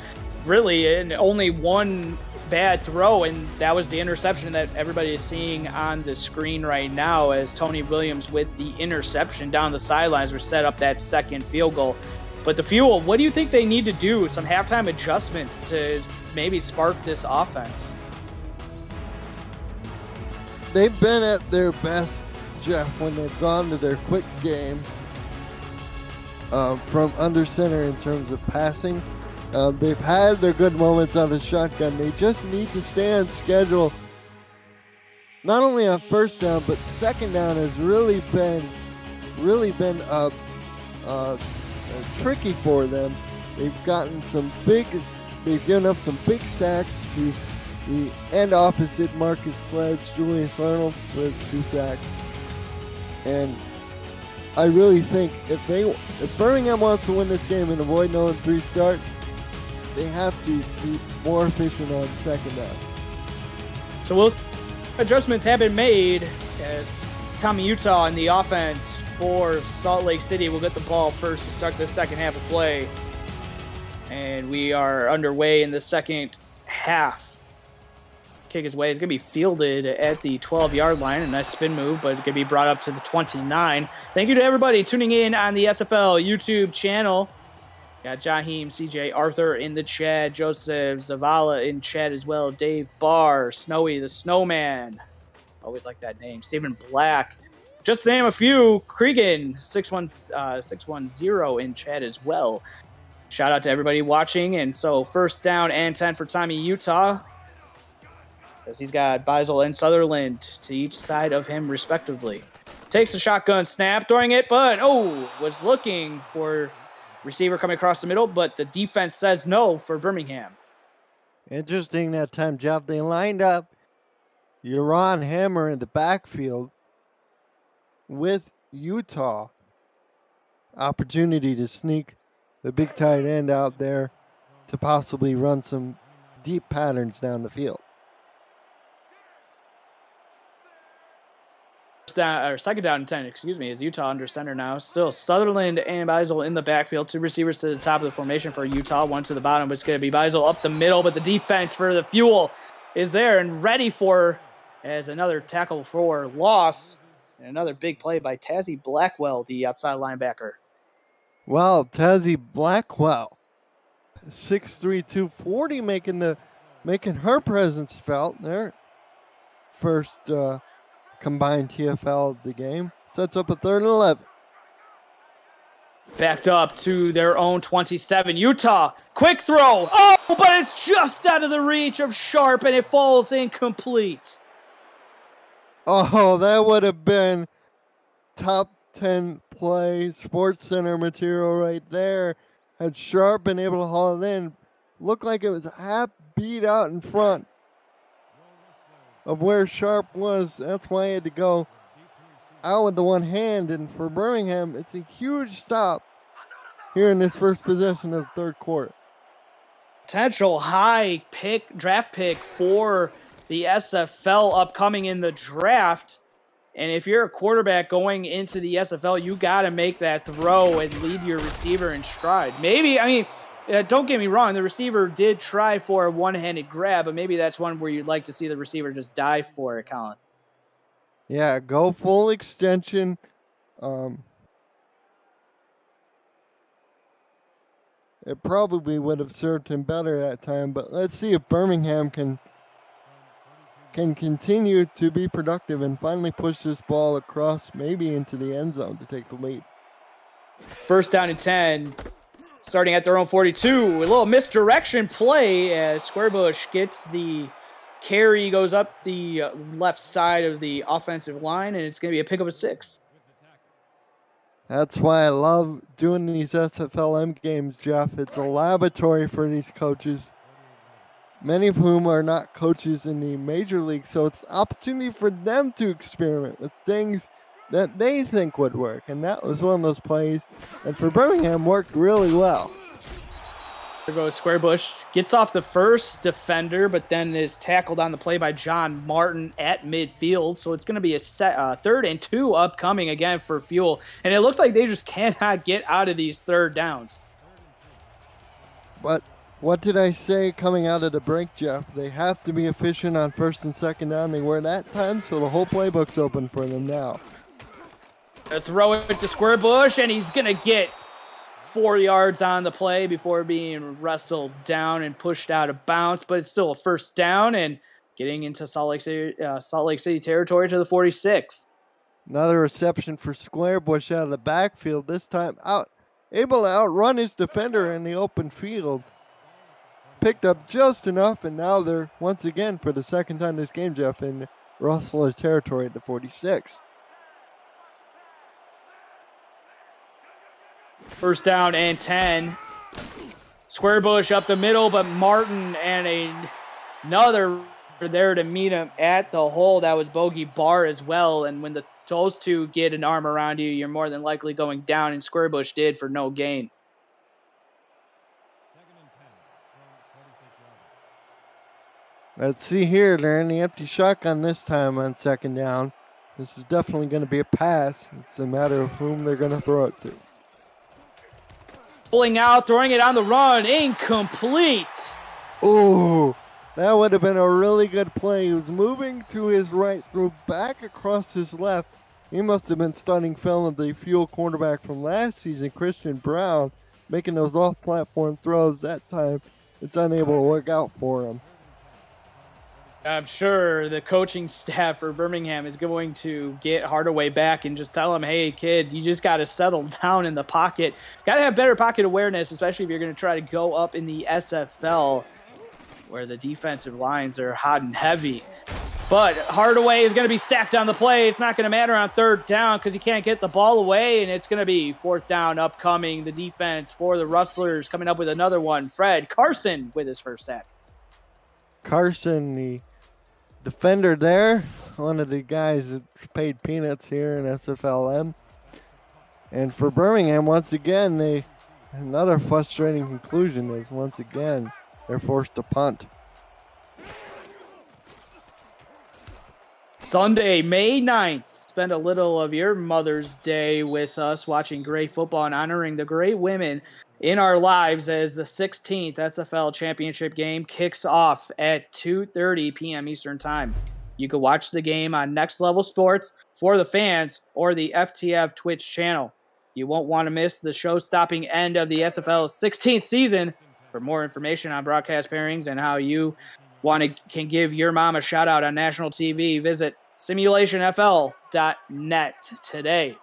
really, only one bad throw, and that was the interception that everybody is seeing on the screen right now, as Tony Williams with the interception down the sidelines were set up that second field goal. But the Fuel, what do you think they need to do? Some halftime adjustments to maybe spark this offense? They've been at their best, Jeff, when they've gone to their quick game from under center in terms of passing. They've had their good moments out of shotgun. They just need to stay on schedule. Not only on first down, but second down has really been tricky for them. They've given up some big sacks to the end opposite Marcus Sledge, Julius Arnold with 2 sacks. And I really think if Birmingham wants to win this game and avoid an 0-3 start, they have to be more efficient on second down. So adjustments have been made as Tommy Utah in the offense for Salt Lake City will get the ball first to start the second half of play. And we are underway in the second half. Kick his way. It's going to be fielded at the 12-yard line. A nice spin move, but it's going to be brought up to the 29. Thank you to everybody tuning in on the SFL YouTube channel. Got Jaheim, CJ, Arthur in the chat. Joseph Zavala in chat as well. Dave Barr, Snowy the Snowman. Always like that name. Stephen Black. Just to name a few. Cregan, 610 in chat as well. Shout out to everybody watching. And so first down and 10 for Tommy Utah, as he's got Beisel and Sutherland to each side of him respectively. Takes the shotgun snap, throwing it, but was looking for receiver coming across the middle, but the defense says no for Birmingham. Interesting that time, Jeff. They lined up Yaron Hammer in the backfield with Utah. Opportunity to sneak the big tight end out there to possibly run some deep patterns down the field. Second down and 10, is Utah under center now. Still Sutherland and Beisel in the backfield. 2 receivers to the top of the formation for Utah. 1 to the bottom, but it's going to be Beisel up the middle, but the defense for the Fuel is there and ready for as another tackle for loss. And another big play by Tazzy Blackwell, the outside linebacker. Well, Tazzy Blackwell, 6'3", 240, making her presence felt there. First combined TFL of the game. Sets up a 3rd and 11. Backed up to their own 27. Utah, quick throw. Oh, but it's just out of the reach of Sharp, and it falls incomplete. Oh, that would have been top 10 play Sports Center material right there. Had Sharp been able to haul it in, looked like it was half beat out in front of where Sharp was. That's why he had to go out with the one hand. And for Birmingham, it's a huge stop here in this first possession of the third quarter. Potential high draft pick for the SFL upcoming in the draft. And if you're a quarterback going into the SFL, you got to make that throw and lead your receiver in stride. Don't get me wrong, the receiver did try for a one-handed grab, but maybe that's one where you'd like to see the receiver just dive for it, Colin. Yeah, go full extension. It probably would have served him better that time, but let's see if Birmingham can continue to be productive and finally push this ball across, maybe into the end zone to take the lead. First down and 10. Starting at their own 42, a little misdirection play as Squarebush gets the carry, goes up the left side of the offensive line, and it's going to be a pickup of 6. That's why I love doing these SFLm games, Jeff. It's a laboratory for these coaches, many of whom are not coaches in the major league, so it's an opportunity for them to experiment with things that they think would work. And that was one of those plays that for Birmingham worked really well. There goes Squarebush. Gets off the first defender, but then is tackled on the play by John Martin at midfield. So it's going to be a 3rd and 2 upcoming again for Fuel. And it looks like they just cannot get out of these third downs. But what did I say coming out of the break, Jeff? They have to be efficient on 1st and 2nd down. They were that time, so the whole playbook's open for them now. Throw it to Squarebush, and he's going to get 4 yards on the play before being wrestled down and pushed out of bounds, but it's still a 1st down and getting into Salt Lake City territory to the 46. Another reception for Squarebush out of the backfield, this time able to outrun his defender in the open field. Picked up just enough, and now they're once again for the 2nd time this game, Jeff, in Rustlers territory at the 46. 1st down and 10. Squarebush up the middle, but Martin and another there to meet him at the hole. That was Bogey Barr as well. And when those two get an arm around you, you're more than likely going down, and Squarebush did for no gain. Let's see here. They're in the empty shotgun this time on 2nd down. This is definitely going to be a pass. It's a matter of whom they're going to throw it to. Pulling out, throwing it on the run, incomplete. Ooh, that would have been a really good play. He was moving to his right, threw back across his left. He must have been stunning film of the Fuel cornerback from last season, Christian Brown, making those off-platform throws. That time, it's unable to work out for him. I'm sure the coaching staff for Birmingham is going to get Hardaway back and just tell him, hey, kid, you just got to settle down in the pocket. Got to have better pocket awareness, especially if you're going to try to go up in the SFL, where the defensive lines are hot and heavy. But Hardaway is going to be sacked on the play. It's not going to matter on 3rd down because he can't get the ball away, and it's going to be 4th down upcoming. The defense for the Rustlers coming up with another one. Fred Carson with his 1st sack. Carson, the defender there, one of the guys that's paid peanuts here in SFLm. And for Birmingham, once again, another frustrating conclusion is once again they're forced to punt. Sunday, May 9th. Spend a little of your Mother's Day with us watching great football and honoring the great women in our lives as the 16th SFL championship game kicks off at 2:30 p.m. Eastern Time. You can watch the game on Next Level Sports for the fans or the FTF Twitch channel. You won't want to miss the show-stopping end of the SFL's 16th season. For more information on broadcast pairings and how you can give your mom a shout-out on national TV, visit Simulationfl.net today.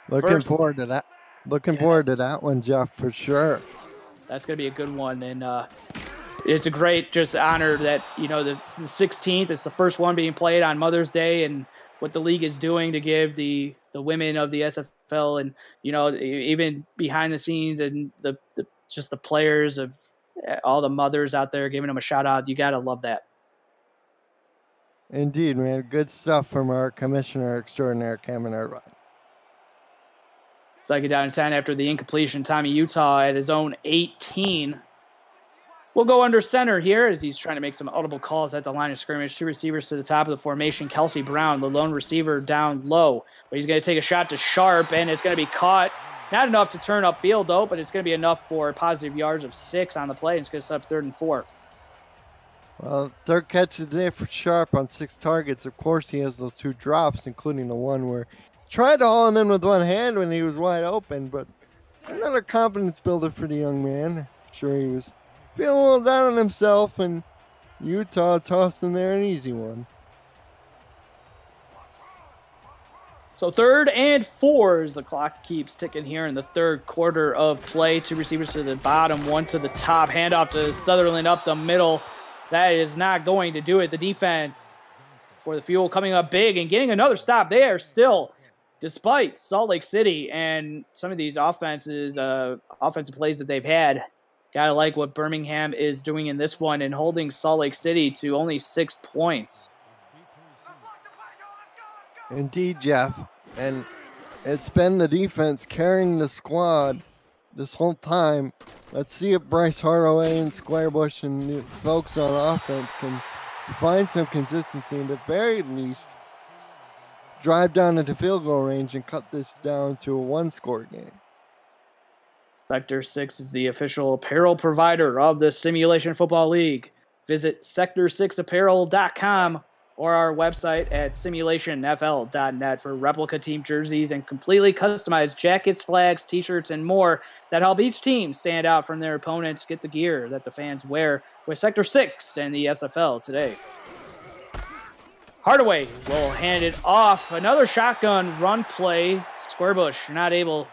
Looking forward to that. Looking forward to that one, Jeff, for sure. That's going to be a good one. And it's a great just honor that, the 16th, it's the first one being played on Mother's Day, and what the league is doing to give the women of the SFL and, even behind the scenes and the players of all the mothers out there, giving them a shout out. You got to love that. Indeed, man. Good stuff from our commissioner extraordinaire, Cameron Irvine. Second down and 10 after the incompletion. Tommy Utah at his own 18. We'll go under center here as he's trying to make some audible calls at the line of scrimmage. 2 receivers to the top of the formation. Kelsey Brown, the lone receiver, down low. But he's going to take a shot to Sharp, and it's going to be caught. Not enough to turn upfield, though, but it's going to be enough for positive yards of 6 on the play. And it's going to set up 3rd and 4. Well, 3rd catch of the day for Sharp on 6 targets. Of course, he has those 2 drops, including the one where tried to haul him in with one hand when he was wide open, but another confidence builder for the young man. Sure, he was feeling a little down on himself, and Utah tossed him there an easy one. So 3rd and 4 as the clock keeps ticking here in the 3rd quarter of play. 2 receivers to the bottom, 1 to the top. Handoff to Sutherland up the middle. That is not going to do it. The defense for the Fuel coming up big and getting another stop. They are still, despite Salt Lake City and some of these offensive plays that they've had, gotta like what Birmingham is doing in this one and holding Salt Lake City to only 6 points. Indeed, Jeff. And it's been the defense carrying the squad this whole time. Let's see if Bryce Hardaway and Squarebush and the folks on offense can find some consistency, and at the very least, drive down into field goal range and cut this down to a one-score game. Sector 6 is the official apparel provider of the Simulation Football League. Visit sector6apparel.com or our website at simulationfl.net for replica team jerseys and completely customized jackets, flags, t-shirts, and more that help each team stand out from their opponents. Get the gear that the fans wear with Sector 6 and the SFL today. Hardaway will hand it off. Another shotgun run play. Squarebush not able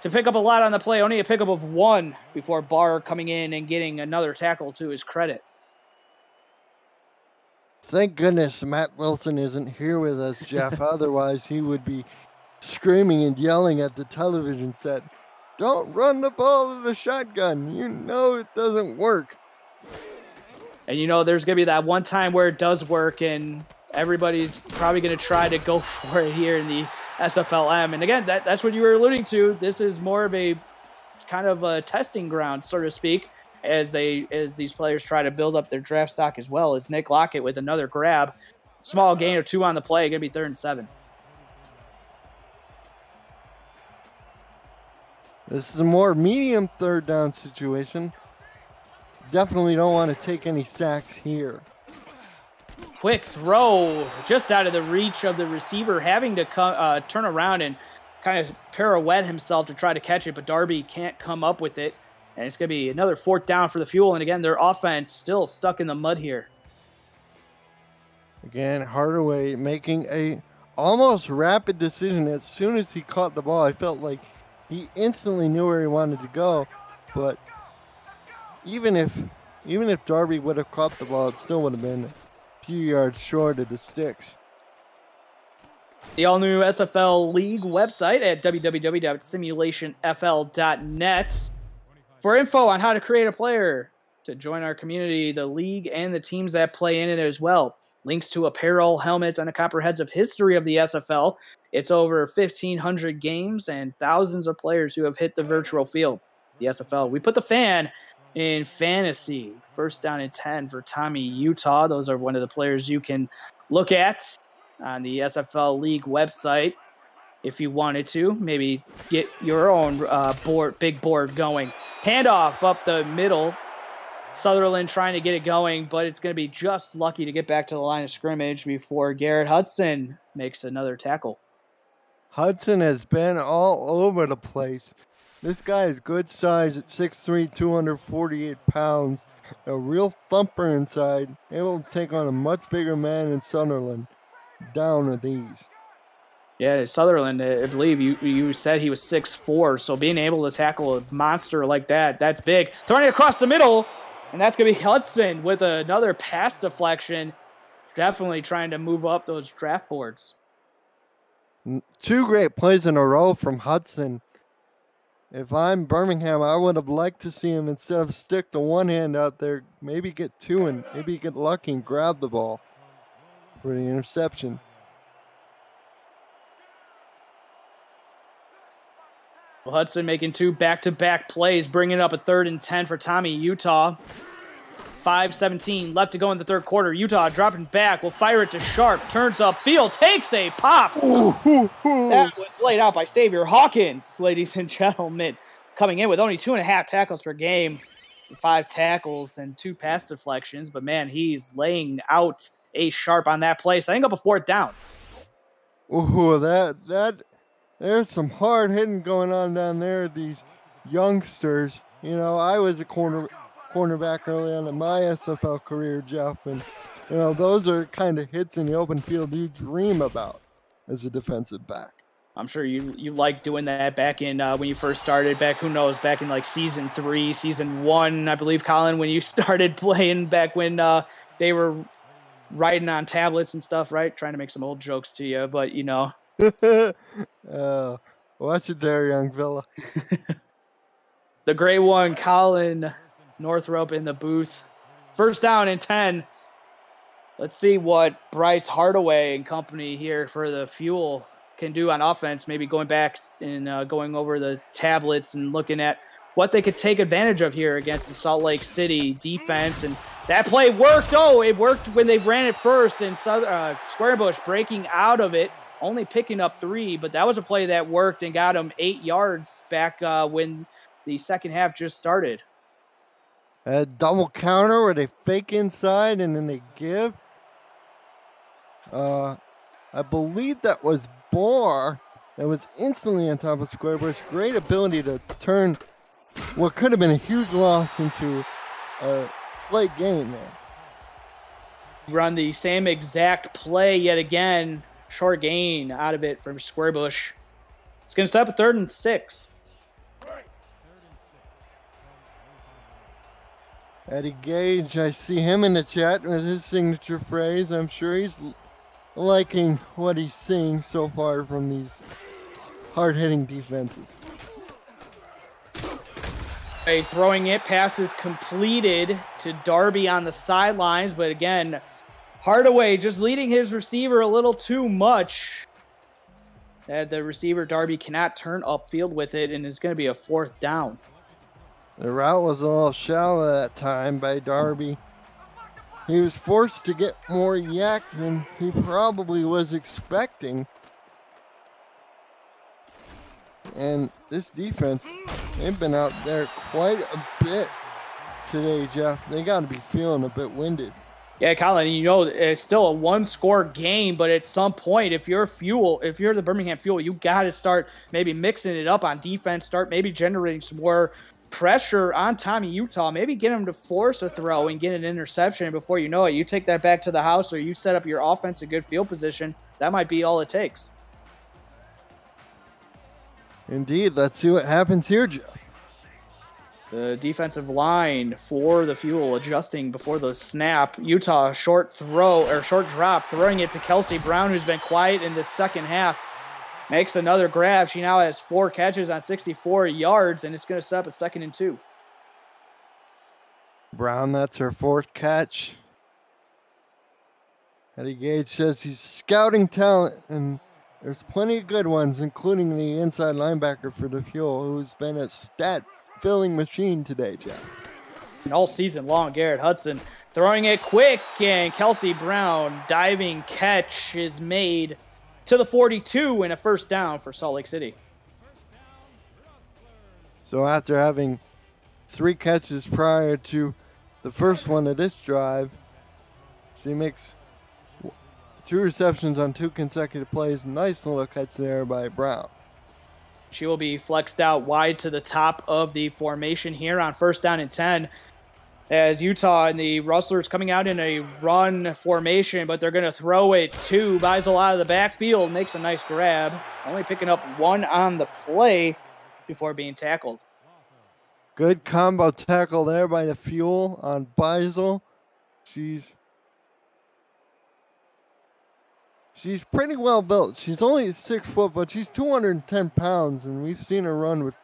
to pick up a lot on the play. Only a pickup of one before Barr coming in and getting another tackle to his credit. Thank goodness Matt Wilson isn't here with us, Jeff. Otherwise, he would be screaming and yelling at the television set, "Don't run the ball to the shotgun. You know it doesn't work." And you know there's going to be that one time where it does work, and everybody's probably going to try to go for it here in the SFLm. And again, that's what you were alluding to. This is more of a kind of a testing ground, so to speak, as these players try to build up their draft stock as well. As Nick Lockett with another grab. Small gain of 2 on the play, going to be 3rd and 7. This is a more medium third down situation. Definitely don't want to take any sacks here. Quick throw just out of the reach of the receiver, having to turn around and kind of pirouette himself to try to catch it, but Darby can't come up with it. And it's going to be another 4th down for the Fuel. And again, their offense still stuck in the mud here. Again, Hardaway making a almost rapid decision. As soon as he caught the ball, I felt like he instantly knew where he wanted to go. But even if Darby would have caught the ball, it still would have been a few yards short of the sticks. The all-new SFL League website at www.simulationfl.net for info on how to create a player, to join our community, the league, and the teams that play in it as well. Links to apparel, helmets, and a comprehensive history of the SFL. It's over 1,500 games and thousands of players who have hit the virtual field. The SFL, we put the fan in fantasy. 1st down and 10 for Tommy Utah. Those are one of the players you can look at on the SFL League website if you wanted to. Maybe get your own big board going. Handoff up the middle. Sutherland trying to get it going, but it's going to be just lucky to get back to the line of scrimmage before Garrett Hudson makes another tackle. Hudson has been all over the place. This guy is good size at 6'3", 248 pounds. A real thumper inside, able to take on a much bigger man in Sutherland down with ease. Yeah, Sutherland, I believe you said he was 6'4", so being able to tackle a monster like that, that's big. Throwing it across the middle, and that's going to be Hudson with another pass deflection. Definitely trying to move up those draft boards. 2 great plays in a row from Hudson. If I'm Birmingham, I would have liked to see him, instead of stick the one hand out there, maybe get 2 and maybe get lucky and grab the ball for the interception. Well, Hudson making 2 back-to-back plays, bringing up a 3rd and 10 for Tommy Utah. 5:17 left to go in the 3rd quarter. Utah dropping back, will fire it to Sharp, turns upfield, takes a pop. That was laid out by Xavier Hawkins, ladies and gentlemen, coming in with only 2.5 tackles per game, 5 tackles and 2 pass deflections. But man, he's laying out a Sharp on that play, setting up a 4th down. Ooh, there's some hard hitting going on down there. These youngsters, you know, I was a cornerback early on in my SFL career, Jeff, and you know those are kind of hits in the open field you dream about as a defensive back. I'm sure you like doing that back in when you first started, back in like season 3, season 1, I believe, Colin, when you started playing, back when they were writing on tablets and stuff, right? Trying to make some old jokes to you, but you know. Watch it there, young fella. The gray one, Colin Northrop in the booth. 1st down and 10. Let's see what Bryce Hardaway and company here for the Fuel can do on offense, maybe going back and going over the tablets and looking at what they could take advantage of here against the Salt Lake City defense. And that play worked. Oh, it worked when they ran it first, and Squarebush breaking out of it, only picking up 3, but that was a play that worked and got them 8 yards back when the second half just started. A double counter where they fake inside and then they give. I believe that was Bohr that was instantly on top of Squarebush. Great ability to turn what could have been a huge loss into a slight gain there. Run the same exact play yet again. Short gain out of it from Squarebush. It's going to set up a 3rd and 6. Eddie Gage, I see him in the chat with his signature phrase. I'm sure he's liking what he's seeing so far from these hard-hitting defenses. Throwing it, passes completed to Darby on the sidelines, but again, Hardaway just leading his receiver a little too much. The receiver, Darby, cannot turn upfield with it, and it's going to be a 4th down. The route was a little shallow that time by Darby. He was forced to get more yak than he probably was expecting. And this defense, they've been out there quite a bit today, Jeff. They got to be feeling a bit winded. Yeah, Colin, it's still a 1-score game, but at some point, if you're the Birmingham Fuel, you got to start maybe mixing it up on defense, start maybe generating some more pressure on Tommy Utah, maybe get him to force a throw and get an interception. Before you know it, you take that back to the house, or you set up your offense in good field position. That might be all it takes. Indeed. Let's see what happens here, Jeff. The defensive line for the Fuel adjusting before the snap. Utah short drop, throwing it to Kelsey Brown, who's been quiet in the second half. Makes another grab. She now has 4 catches on 64 yards, and it's going to set up a 2nd and 2. Brown, that's her 4th catch. Eddie Gage says he's scouting talent, and there's plenty of good ones, including the inside linebacker for the Fuel, who's been a stat-filling machine today, Jeff. And all season long, Garrett Hudson throwing it quick, and Kelsey Brown diving catch is made to the 42 and a 1st down for Salt Lake City. So after having 3 catches prior to the first one of this drive, she makes 2 receptions on 2 consecutive plays. Nice little catch there by Brown. She will be flexed out wide to the top of the formation here on 1st down and 10. As Utah and the Rustlers coming out in a run formation, but they're going to throw it to Beisel out of the backfield. Makes a nice grab. Only picking up 1 on the play before being tackled. Good combo tackle there by the Fuel on Beisel. She's pretty well built. She's only 6 foot, but she's 210 pounds, and we've seen her run with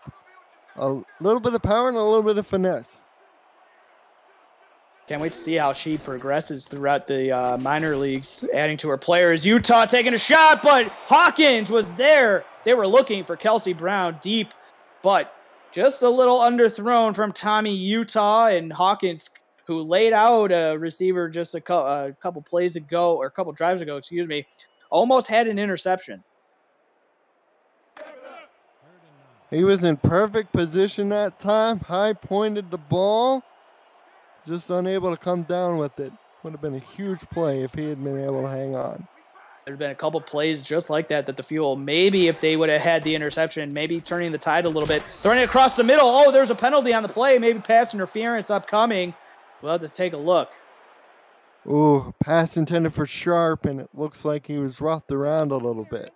a little bit of power and a little bit of finesse. Can't wait to see how she progresses throughout the minor leagues, adding to her players. Utah taking a shot, but Hawkins was there. They were looking for Kelsey Brown deep, but just a little underthrown from Tommy Utah, and Hawkins, who laid out a receiver just a couple plays ago, or a couple drives ago, almost had an interception. He was in perfect position that time, high pointed the ball. Just unable to come down with it. Would have been a huge play if he had been able to hang on. There's been a couple plays just like that the Fuel, maybe if they would have had the interception, maybe turning the tide a little bit. Throwing it across the middle. Oh, there's a penalty on the play. Maybe pass interference upcoming. We'll have to take a look. Ooh, pass intended for Sharp, and it looks like he was roughed around a little bit.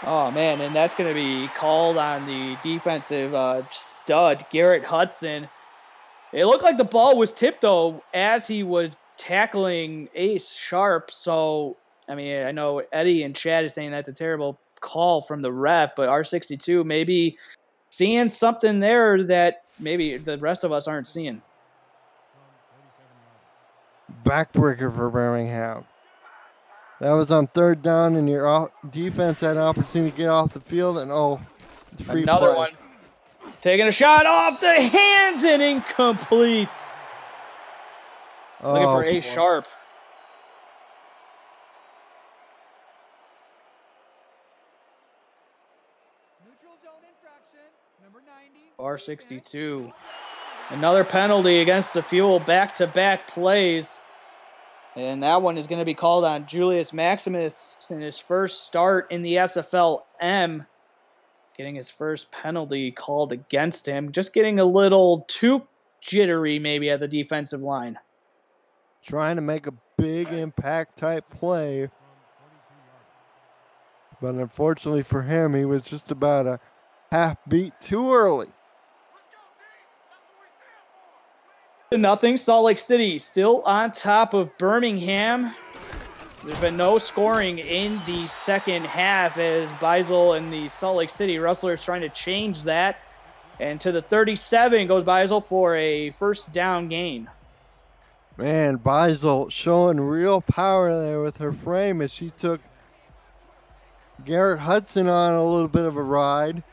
Oh, man, and that's going to be called on the defensive stud, Garrett Hudson. It looked like the ball was tipped, though, as he was tackling Ace Sharp. So, I mean, I know Eddie and Chad is saying that's a terrible call from the ref, but R62 maybe seeing something there that maybe the rest of us aren't seeing. Backbreaker for Birmingham. That was on third down, and your defense had an opportunity to get off the field, and it's free Another play. one. Taking a shot off the hands and incomplete. Looking for A Sharp. R62. Another penalty against the Fuel, back-to-back plays. And that one is going to be called on Julius Maximus in his first start in the SFLm. Getting his first penalty called against him. Just getting a little too jittery maybe at the defensive line. Trying to make a big impact type play. But unfortunately for him, he was just about a half beat too early. 0-0, Salt Lake City still on top of Birmingham. There's been no scoring in the second half as Beisel and the Salt Lake City Rustlers trying to change that. And to the 37 goes Beisel for a first down gain. Man, Beisel showing real power there with her frame as she took Garrett Hudson on a little bit of a ride.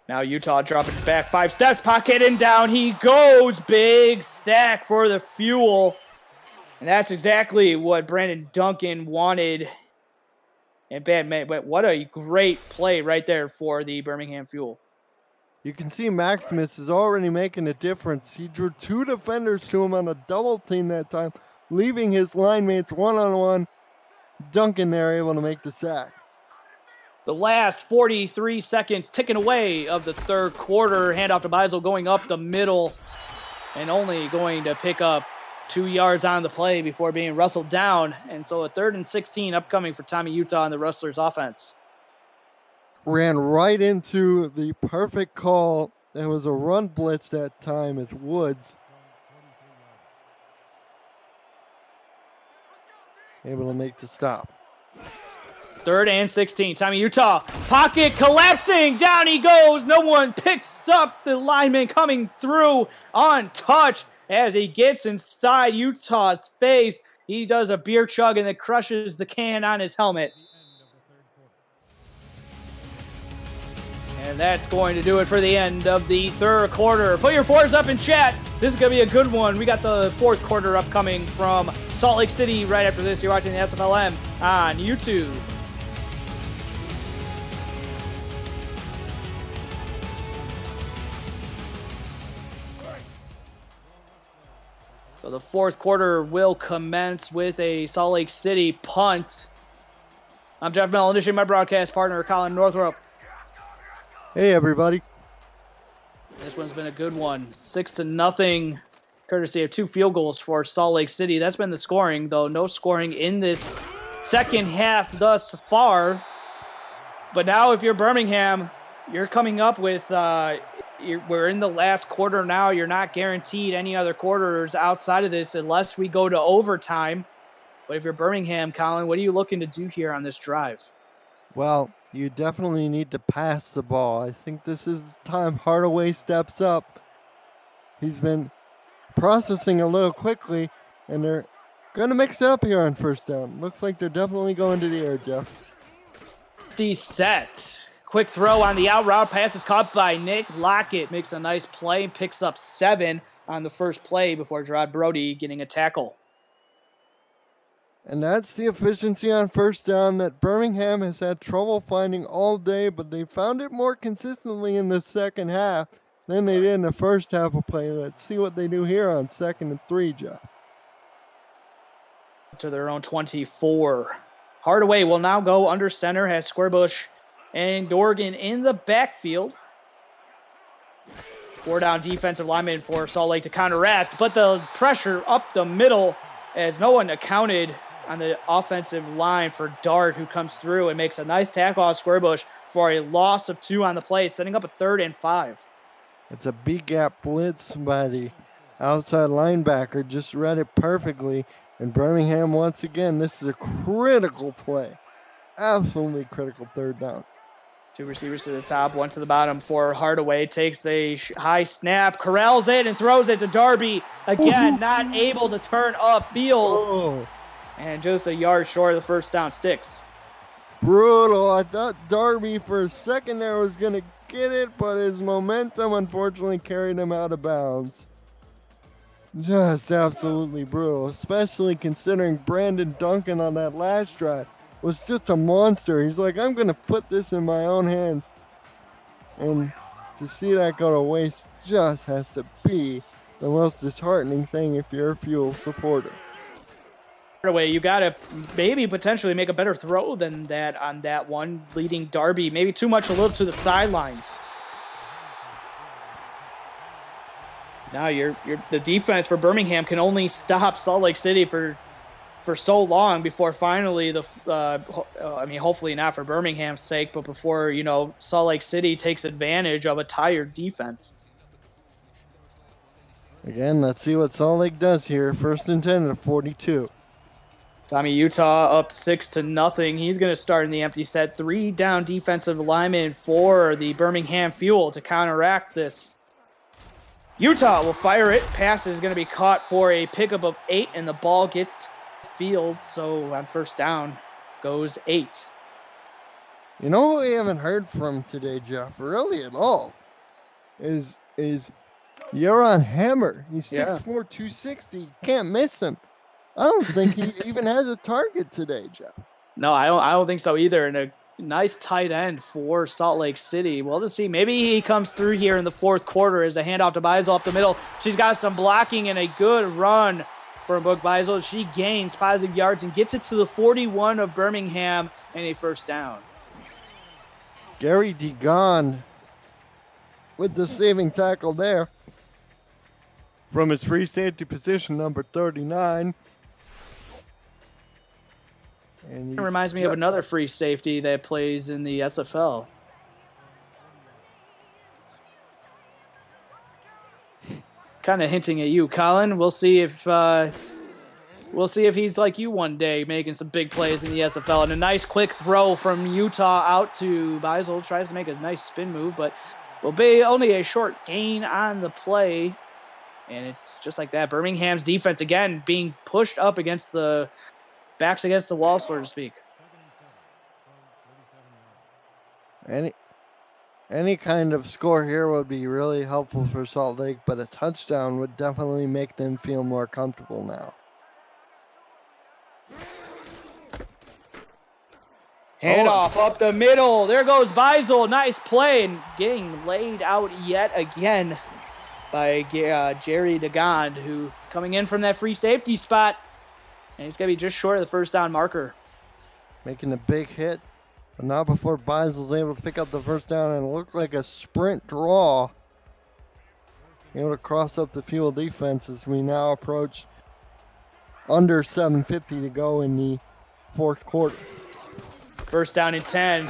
Now Utah dropping back 5 steps, pocket and down he goes. Big sack for the Fuel. And that's exactly what Brandon Duncan wanted. And but what a great play right there for the Birmingham Fuel. You can see Maximus is already making a difference. He drew 2 defenders to him on a double team that time, leaving his line mates one-on-one. Duncan there able to make the sack. The last 43 seconds ticking away of the third quarter. Handoff to Beisel going up the middle and only going to pick up 2 yards on the play before being wrestled down. And so a 3rd and 16 upcoming for Tommy Utah and the Rustlers offense. Ran right into the perfect call. There was a run blitz that time as Woods able to make the stop. 3rd and 16. Tommy Utah. Pocket collapsing. Down he goes. No one picks up the lineman coming through untouched as he gets inside Utah's face. He does a beer chug and then crushes the can on his helmet. And that's going to do it for the end of the third quarter. Put your 4s up in chat. This is going to be a good one. We got the fourth quarter upcoming from Salt Lake City right after this. You're watching the SFLm on YouTube. So the fourth quarter will commence with a Salt Lake City punt. I'm Jeff Mellon, initiating my broadcast partner, Colin Northrop. Hey, everybody. This one's been a good one. 6-0, courtesy of 2 field goals for Salt Lake City. That's been the scoring, though no scoring in this second half thus far. But now if you're Birmingham, you're coming up with... we're in the last quarter now. You're not guaranteed any other quarters outside of this unless we go to overtime. But if you're Birmingham, Colin, what are you looking to do here on this drive? Well, you definitely need to pass the ball. I think this is the time Hardaway steps up. He's been processing a little quickly, and they're going to mix it up here on first down. Looks like they're definitely going to the air, Jeff. Set. Quick throw on the out route. Pass is caught by Nick Lockett. Makes a nice play. Picks up 7 on the first play before Gerard Brody getting a tackle. And that's the efficiency on first down that Birmingham has had trouble finding all day, but they found it more consistently in the second half than they did in the first half of play. Let's see what they do here on 2nd and 3, Jeff. To their own 24. Hardaway will now go under center, has Squarebush and Dorgan in the backfield. 4 down defensive lineman for Salt Lake to counteract, but the pressure up the middle as no one accounted on the offensive line for Dart, who comes through and makes a nice tackle on Squarebush for a loss of 2 on the play, setting up a 3rd and 5. It's a B-gap blitz by the outside linebacker. Just read it perfectly. And Birmingham, once again, this is a critical play. Absolutely critical 3rd down. Two receivers to the top, one to the bottom for Hardaway. Takes a high snap, corrals it, and throws it to Darby. Again, not able to turn upfield. Oh, And just a yard short of the first down sticks. brutal. I thought Darby for a second there was going to get it, but his momentum unfortunately carried him out of bounds. Just absolutely brutal, especially considering Brandon Duncan on that last drive was just a monster. He's like, I'm going to put this in my own hands. And to see that go to waste just has to be the most disheartening thing if you're a Fuel supporter. Away, you got to maybe potentially make a better throw than that on that one, leading Darby maybe too much a little to the sidelines. Now the defense for Birmingham can only stop Salt Lake City for so long before finally hopefully not for Birmingham's sake, but before, Salt Lake City takes advantage of a tired defense. Again, let's see what Salt Lake does here. 1st and 10 at 42. Tommy Utah up 6-0. He's going to start in the empty set. 3 down defensive linemen for the Birmingham Fuel to counteract this. Utah will fire it. Pass is going to be caught for a pickup of 8, and the ball gets to the field. So on first down goes 8. You know what we haven't heard from today, Jeff, really at all, is Yaron Hammer. He's 6'4", 260. Can't miss him. I don't think he even has a target today, Jeff. No, I don't think so either. And a nice tight end for Salt Lake City. We'll just see. Maybe he comes through here in the fourth quarter as a handoff to Beisel up the middle. She's got some blocking and a good run from Brooke Beisel. She gains positive yards and gets it to the 41 of Birmingham and a first down. Gary Degon with the saving tackle there from his free safety position, number 39. It reminds me of another free safety that plays in the SFL. Kind of hinting at you, Colin. We'll see if he's like you one day, making some big plays in the SFL. And a nice quick throw from Utah out to Beisel. Tries to make a nice spin move, but will be only a short gain on the play. And it's just like that. Birmingham's defense again being pushed up against the backs against the wall, so to speak. Any kind of score here would be really helpful for Salt Lake, but a touchdown would definitely make them feel more comfortable now. Handoff up the middle. There goes Beisel. Nice play, and getting laid out yet again by Jerry DeGond, who coming in from that free safety spot. And he's going to be just short of the first down marker. Making a big hit, but not before Beisel's able to pick up the first down, and it looked like a sprint draw. Able to cross up the Fuel defense as we now approach under 7:50 to go in the fourth quarter. First down and 10.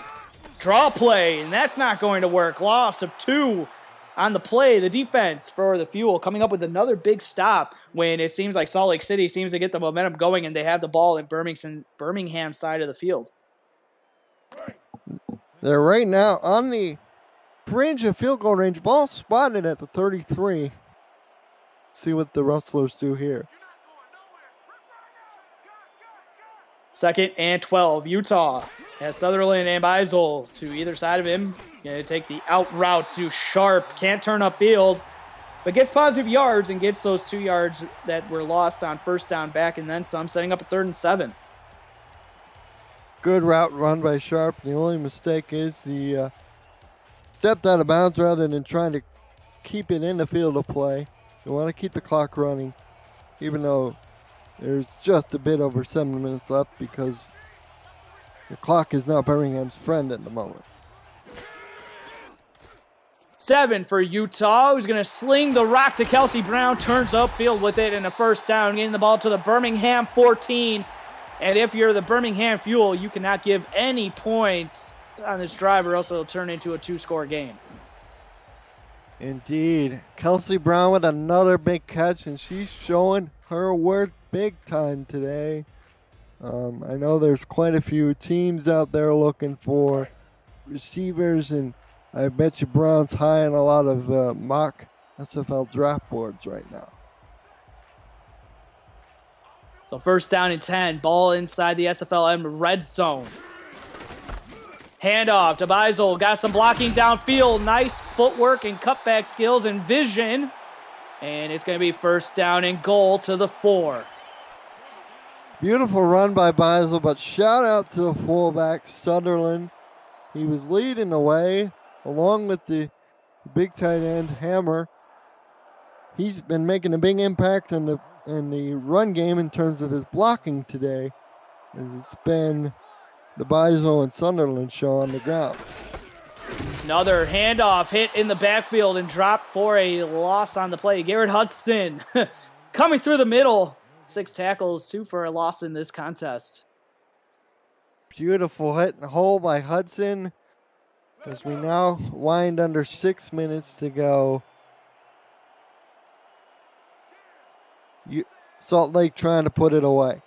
Draw play, and that's not going to work. Loss of 2 on the play. The defense for the Fuel coming up with another big stop when it seems like Salt Lake City seems to get the momentum going and they have the ball in Birmingham side of the field. They're right now on the fringe of field goal range. Ball spotted at the 33. See what the Rustlers do here. 2nd and 12. Utah has Sutherland and Beisel to either side of him. Going to take the out route to Sharp. Can't turn upfield, but gets positive yards and gets those 2 yards that were lost on first down back and then some, setting up a 3rd and 7. Good route run by Sharp. The only mistake is he stepped out of bounds rather than trying to keep it in the field of play. You want to keep the clock running, even though there's just a bit over 7 minutes left because the clock is not Birmingham's friend at the moment. 7 for Utah, who's going to sling the rock to Kelsey Brown, turns upfield with it and a first down, getting the ball to the Birmingham 14. And if you're the Birmingham Fuel, you cannot give any points on this drive or else it'll turn into a 2-score game. Indeed. Kelsey Brown with another big catch, and she's showing her worth big time today. I know there's quite a few teams out there looking for receivers, and I bet you Brown's high on a lot of mock SFL draft boards right now. So first down and 10. Ball inside the SFLm red zone. Handoff to Beisel. Got some blocking downfield. Nice footwork and cutback skills and vision. And it's going to be first down and goal to the 4. Beautiful run by Beisel, but shout out to the fullback, Sutherland. He was leading the way along with the big tight end, Hammer. He's been making a big impact in the run game in terms of his blocking today, as it's been the Beisel and Sunderland show on the ground. Another handoff hit in the backfield and dropped for a loss on the play. Garrett Hudson coming through the middle. 6 tackles, 2 for a loss in this contest. Beautiful hit in the hole by Hudson, as we now wind under 6 minutes to go. Salt Lake trying to put it away.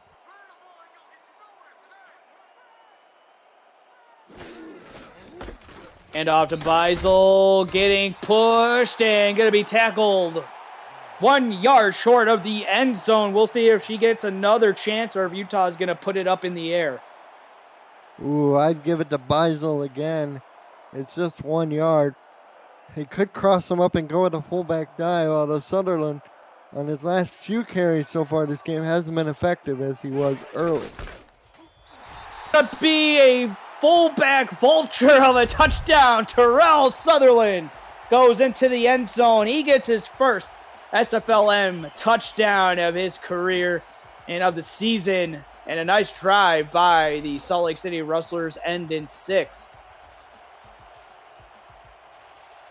And off to Beisel, getting pushed and going to be tackled 1 yard short of the end zone. We'll see if she gets another chance or if Utah is going to put it up in the air. Ooh, I'd give it to Beisel again. It's just 1 yard. He could cross him up and go with a fullback dive, although Sutherland, on his last few carries so far this game, hasn't been effective as he was early. To be a fullback vulture of a touchdown. Terrell Sutherland goes into the end zone. He gets his first SFLm touchdown of his career and of the season. And a nice drive by the Salt Lake City Rustlers, end in 6.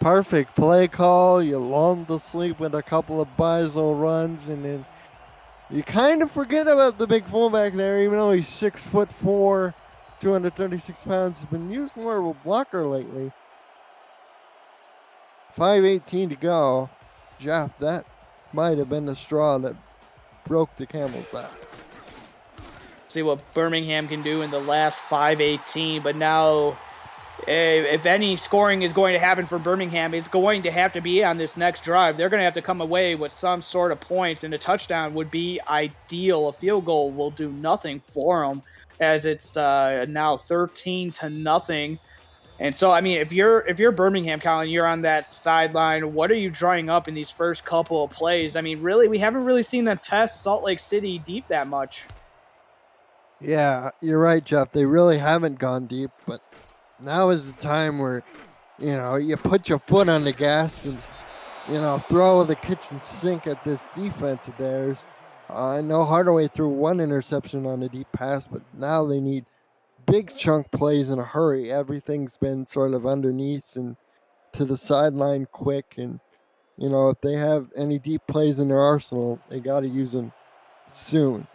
Perfect play call. You lull to sleep with a couple of Beisel runs, and then you kind of forget about the big fullback there, even though he's 6'4", 236 pounds. He's been used more of a blocker lately. 5:18 to go. Jeff, that might have been the straw that broke the camel's back. See what Birmingham can do in the last 5:18, but now if any scoring is going to happen for Birmingham, it's going to have to be on this next drive. They're going to have to come away with some sort of points, and a touchdown would be ideal. A field goal will do nothing for them, as it's now 13-0. And so, I mean, if you're Birmingham, Colin, you're on that sideline. What are you drawing up in these first couple of plays? I mean, really, we haven't really seen them test Salt Lake City deep that much. Yeah, you're right, Jeff. They really haven't gone deep, but now is the time where, you put your foot on the gas and, throw the kitchen sink at this defense of theirs. I know Hardaway threw 1 interception on a deep pass, but now they need big chunk plays in a hurry. Everything's been sort of underneath and to the sideline quick, and, if they have any deep plays in their arsenal, they got to use them soon.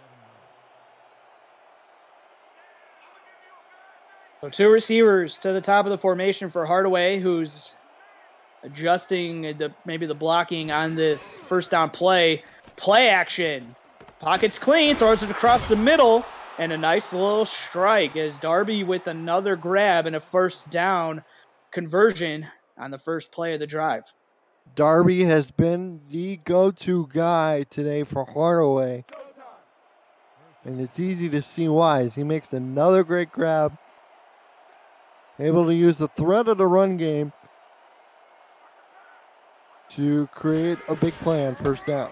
So 2 receivers to the top of the formation for Hardaway, who's adjusting maybe the blocking on this first down play. Play action. Pocket's clean, throws it across the middle, and a nice little strike as Darby with another grab and a first down conversion on the first play of the drive. Darby has been the go-to guy today for Hardaway, and it's easy to see why, as he makes another great grab. Able to use the threat of the run game to create a big play on first down.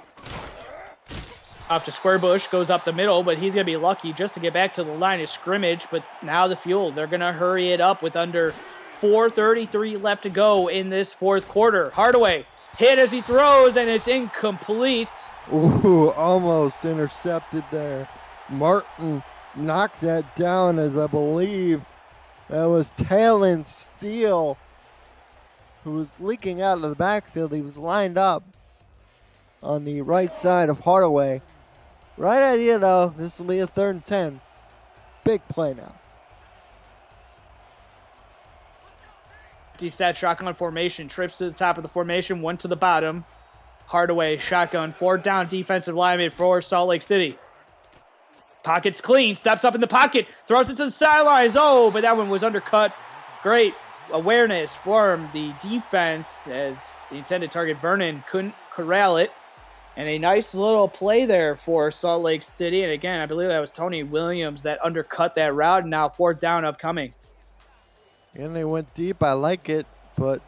Off to Squarebush, goes up the middle, but he's going to be lucky just to get back to the line of scrimmage. But now the Fuel, they're going to hurry it up with under 4:33 left to go in this fourth quarter. Hardaway hit as he throws, and it's incomplete. Ooh, almost intercepted there. Martin knocked that down, as I believe that was Talon Steele, who was leaking out of the backfield. He was lined up on the right side of Hardaway. Right idea, though. This will be a 3rd and 10. Big play now. Set shotgun formation, trips to the top of the formation, 1 to the bottom. Hardaway shotgun, 4 down defensive lineman for Salt Lake City. Pocket's clean, steps up in the pocket, throws it to the sidelines. Oh, but that one was undercut. Great awareness from the defense as the intended target, Vernon, couldn't corral it. And a nice little play there for Salt Lake City. And again, I believe that was Tony Williams that undercut that route. Now 4th down upcoming. And they went deep. I like it, but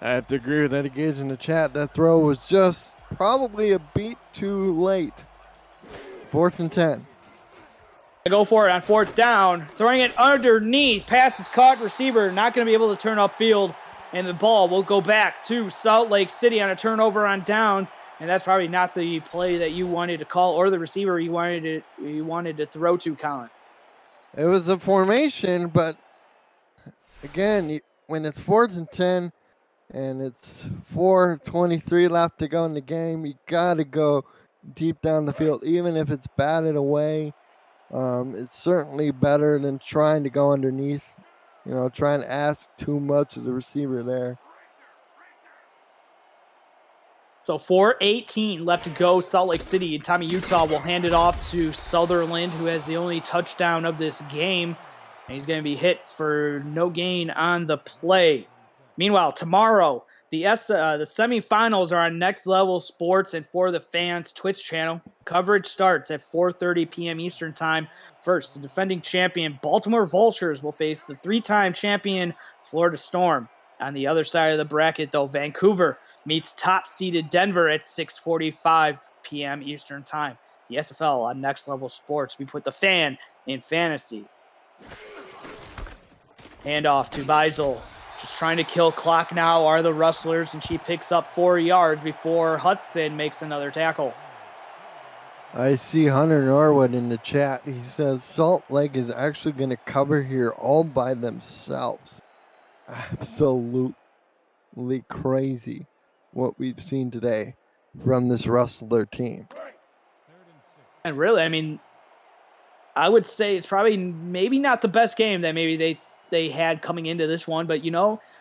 I have to agree with Eddie Gage in the chat. That throw was just probably a beat too late. 4th and 10. Go for it on 4th down. Throwing it underneath. Pass is caught. Receiver not going to be able to turn upfield. And the ball will go back to Salt Lake City on a turnover on downs. And that's probably not the play that you wanted to call or the receiver you wanted to throw to, Colin. It was a formation, but again, when it's 4th and 10 and it's 4:23 left to go in the game, you got to go deep down the field, even if it's batted away. It's certainly better than trying to go underneath. Trying to ask too much of the receiver there. So 4:18 left to go. Salt Lake City and Tommy Utah will hand it off to Sutherland, who has the only touchdown of this game. And he's going to be hit for no gain on the play. Meanwhile, tomorrow, the semifinals are on Next Level Sports and For the Fans Twitch channel. Coverage starts at 4:30 p.m. Eastern Time. First, the defending champion Baltimore Vultures will face the 3-time champion Florida Storm. On the other side of the bracket, though, Vancouver meets top-seeded Denver at 6:45 p.m. Eastern Time. The SFL on Next Level Sports. We put the fan in fantasy. Hand off to Beisel. Just trying to kill clock now are the Rustlers, and she picks up 4 yards before Hudson makes another tackle. I see Hunter Norwood in the chat. He says Salt Lake is actually going to cover here all by themselves. Absolutely crazy what we've seen today from this Rustler team. And really, I mean, I would say it's probably maybe not the best game that maybe they had coming into this one, but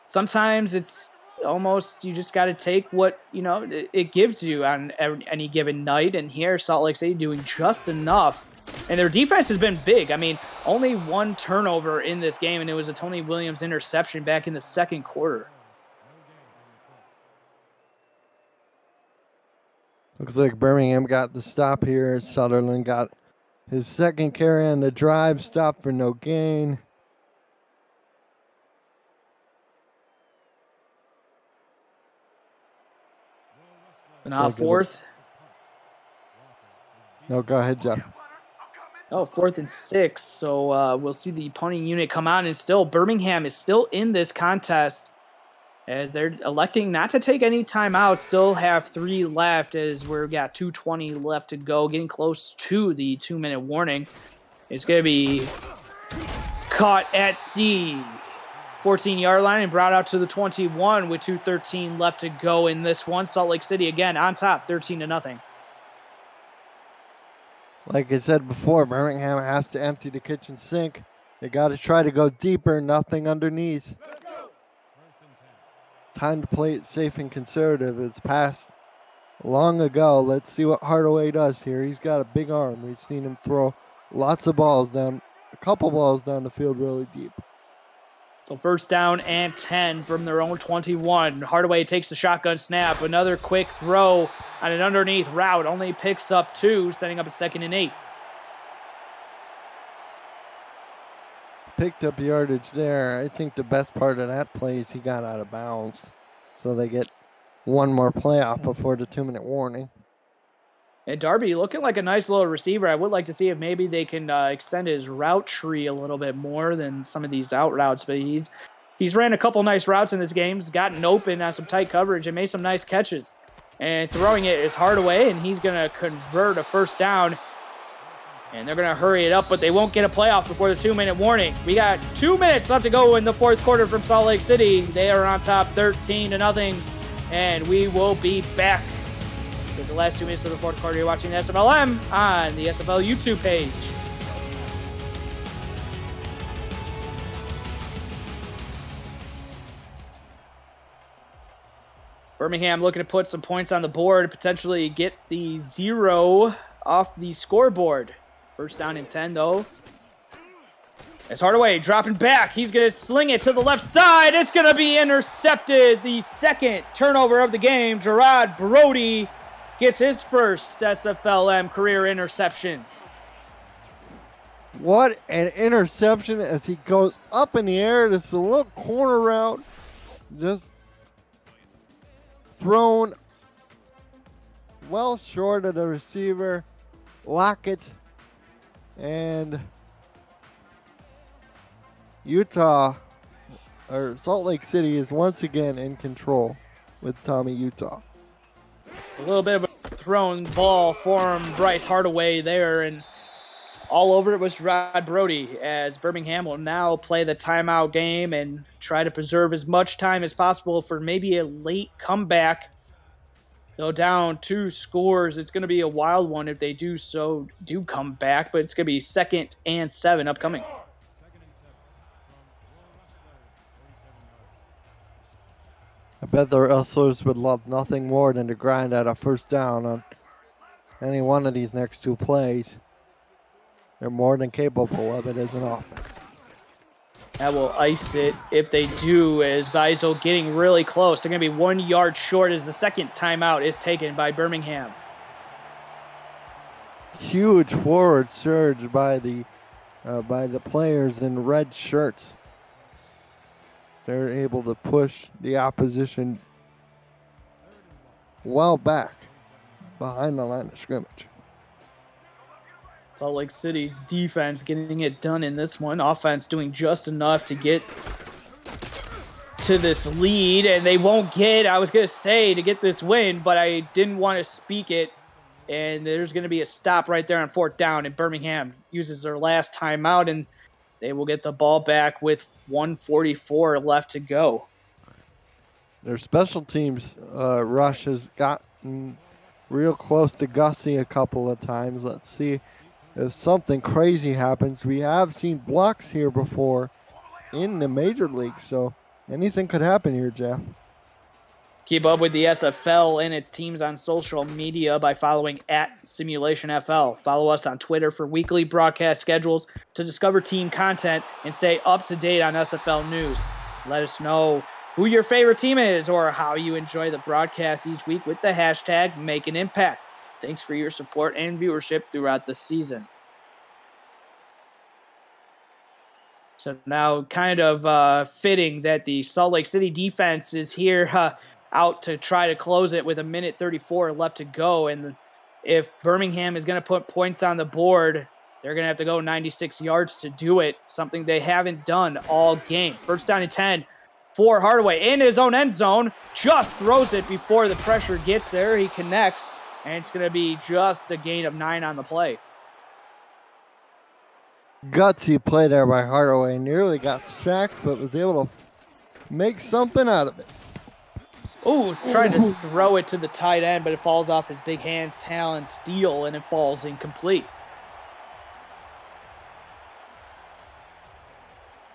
sometimes it's almost you just got to take what it gives you on any given night. And here, Salt Lake City doing just enough, and their defense has been big. I mean, only 1 turnover in this game, and it was a Tony Williams interception back in the 2nd quarter. Looks like Birmingham got the stop here. Sutherland got his 2nd carry on the drive, stop for no gain. Now 4th. No, go ahead, Jeff. 4th and 6. So we'll see the punting unit come on, and still Birmingham is still in this contest as they're electing not to take any timeouts. Still have 3 left as we've got 2:20 left to go, getting close to the 2-minute warning. It's going to be caught at the 14-yard line and brought out to the 21 with 2:13 left to go in this one. Salt Lake City again on top, 13-0. Like I said before, Birmingham has to empty the kitchen sink. They got to try to go deeper, nothing underneath. Time to play it safe and conservative. It's passed long ago. Let's see what Hardaway does here. He's got a big arm. We've seen him throw lots of balls down, a couple balls down the field really deep. So 1st down and 10 from their own 21. Hardaway takes the shotgun snap. Another quick throw on an underneath route. Only picks up 2, setting up a 2nd and 8. Picked up yardage there. I think the best part of that play is he got out of bounds. So they get 1 more play off before the 2-minute warning. And Darby looking like a nice little receiver. I would like to see if maybe they can extend his route tree a little bit more than some of these out routes. But he's ran a couple nice routes in this game. He's gotten open on some tight coverage and made some nice catches. And throwing it is Hardaway, and he's going to convert a 1st down. And they're going to hurry it up, but they won't get a playoff before the 2-minute warning. We got 2 minutes left to go in the 4th quarter from Salt Lake City. They are on top 13-0. And we will be back with the last 2 minutes of the 4th quarter. You're watching SFLm on the SFL YouTube page. Birmingham looking to put some points on the board, potentially get the 0 off the scoreboard. 1st down and 10, though. As Hardaway dropping back, he's going to sling it to the left side. It's going to be intercepted. The second turnover of the game. Gerard Brody gets his first SFLm career interception. What an interception as he goes up in the air. This a little corner route. Just thrown well short of the receiver. Lockett and Utah, or Salt Lake City, is once again in control with Tommy Utah. A little bit of a thrown ball from Bryce Hardaway there, and all over it was Rod Brody, as Birmingham will now play the timeout game and try to preserve as much time as possible for maybe a late comeback. Go down 2 scores. It's going to be a wild one if they do come back, but it's going to be 2nd and 7 upcoming. I bet the Rustlers would love nothing more than to grind out a first down on any one of these next 2 plays. They're more than capable of it as an offense. That will ice it if they do, as Beisel getting really close. They're going to be 1 yard short as the second timeout is taken by Birmingham. Huge forward surge by the players in red shirts. They're able to push the opposition well back behind the line of scrimmage. Salt Lake City's defense getting it done in this one. Offense doing just enough to get to this lead, and they won't get, I was going to say, to get this win, but I didn't want to speak it, and there's going to be a stop right there on 4th down, and Birmingham uses their last timeout, and they will get the ball back with 1:44 left to go. Their special teams rush has gotten real close to Gussie a couple of times. Let's see if something crazy happens. We have seen blocks here before in the major leagues, so anything could happen here, Jeff. Keep up with the SFL and its teams on social media by following @Simulationfl. Follow us on Twitter for weekly broadcast schedules to discover team content and stay up to date on SFL news. Let us know who your favorite team is or how you enjoy the broadcast each week with the hashtag #MakeAnImpact. Thanks for your support and viewership throughout the season. So now kind of fitting that the Salt Lake City defense is here out to try to close it with 1:34 left to go. And if Birmingham is going to put points on the board, they're going to have to go 96 yards to do it, something they haven't done all game. 1st down and 10 for Hardaway in his own end zone. Just throws it before the pressure gets there. He connects, and it's going to be just a gain of 9 on the play. Gutsy play there by Hardaway. Nearly got sacked, but was able to make something out of it. Ooh, trying to throw it to the tight end, but it falls off his big hands, talon, steal, and it falls incomplete.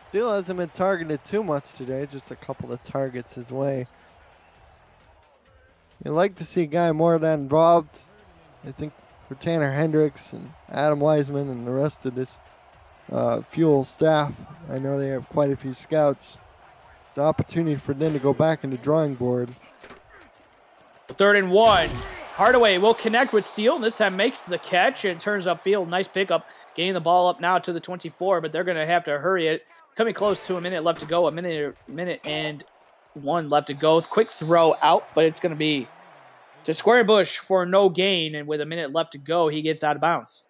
Steele hasn't been targeted too much today, just a couple of targets his way. You'd like to see a guy more that involved. I think for Tanner Hendricks and Adam Wiseman and the rest of this Fuel staff, I know they have quite a few scouts. It's the opportunity for them to go back in the drawing board. 3rd and 1. Hardaway will connect with Steele, and this time makes the catch and turns upfield. Nice pickup. Getting the ball up now to the 24, but they're going to have to hurry it. Coming close to a minute left to go. A minute and 1 left to go. Quick throw out, but it's going to be to Square Bush for no gain, and with a minute left to go, he gets out of bounds.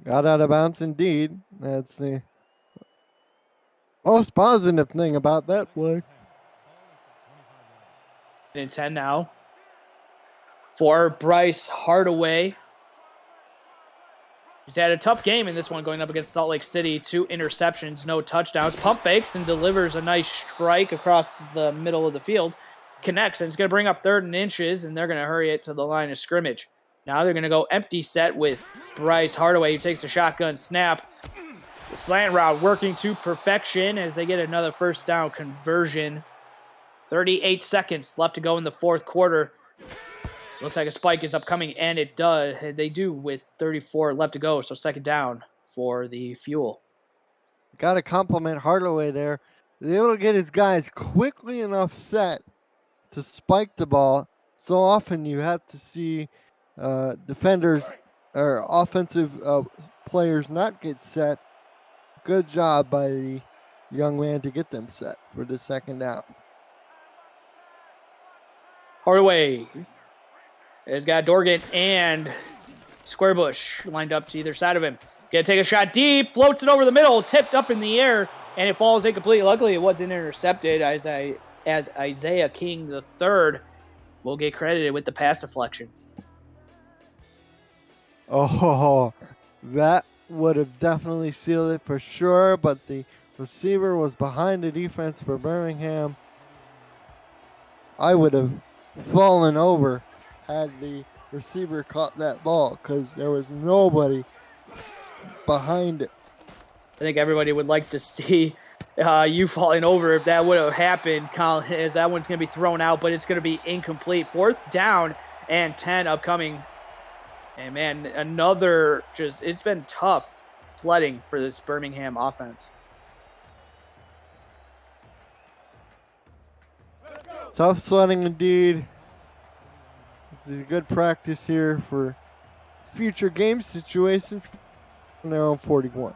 Got out of bounds indeed. That's the most positive thing about that play. And 10 now for Bryce Hardaway. He's had a tough game in this one going up against Salt Lake City. 2 interceptions, no touchdowns. Pump fakes and delivers a nice strike across the middle of the field. Connects, and it's going to bring up 3rd and inches, and they're going to hurry it to the line of scrimmage. Now they're going to go empty set with Bryce Hardaway, who takes a shotgun snap. The slant route working to perfection as they get another 1st down conversion. 38 seconds left to go in the 4th quarter. Looks like a spike is upcoming, and it does. They do with 34 left to go, so second down for the Fuel. Got to compliment Hardaway there. They're able to get his guys quickly enough set to spike the ball. So often you have to see defenders or offensive players not get set. Good job by the young man to get them set for the second down. Hardaway has got Dorgan and Squarebush lined up to either side of him. Gonna take a shot deep, floats it over the middle, tipped up in the air, and it falls incomplete. Luckily, it wasn't intercepted as Isaiah King III will get credited with the pass deflection. Oh, that would have definitely sealed it for sure, but the receiver was behind the defense for Birmingham. I would have fallen over had the receiver caught that ball because there was nobody behind it. I think everybody would like to see you falling over if that would have happened, Colin, as that one's going to be thrown out, but it's going to be incomplete. 4th down and 10 upcoming. And, man, it's been tough sledding for this Birmingham offense. Tough sledding indeed. This is a good practice here for future game situations. They're on 41.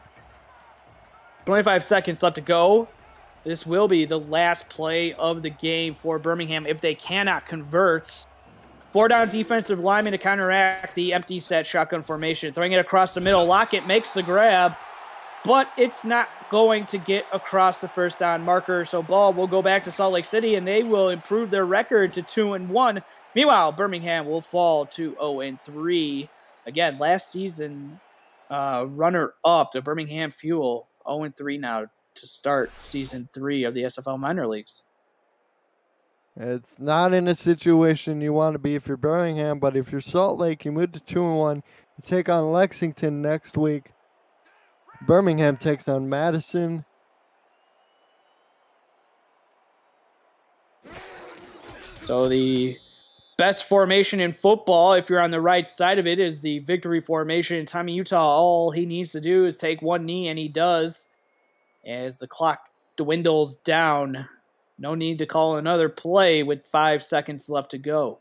25 seconds left to go. This will be the last play of the game for Birmingham if they cannot convert. 4-down defensive lineman to counteract the empty set shotgun formation. Throwing it across the middle. Lockett makes the grab, but it's not going to get across the first down marker. So ball will go back to Salt Lake City, and they will improve their record to 2-1. Meanwhile, Birmingham will fall to 0-3. Again, last season, runner-up, the Birmingham Fuel, 0-3 now to start season 3 of the SFL minor leagues. It's not in a situation you want to be if you're Birmingham, but if you're Salt Lake, you move to 2-1. You take on Lexington next week. Birmingham takes on Madison. So the best formation in football, if you're on the right side of it, is the victory formation. Tommy Utah, all he needs to do is take one knee, and he does. As the clock dwindles down, no need to call another play with 5 seconds left to go.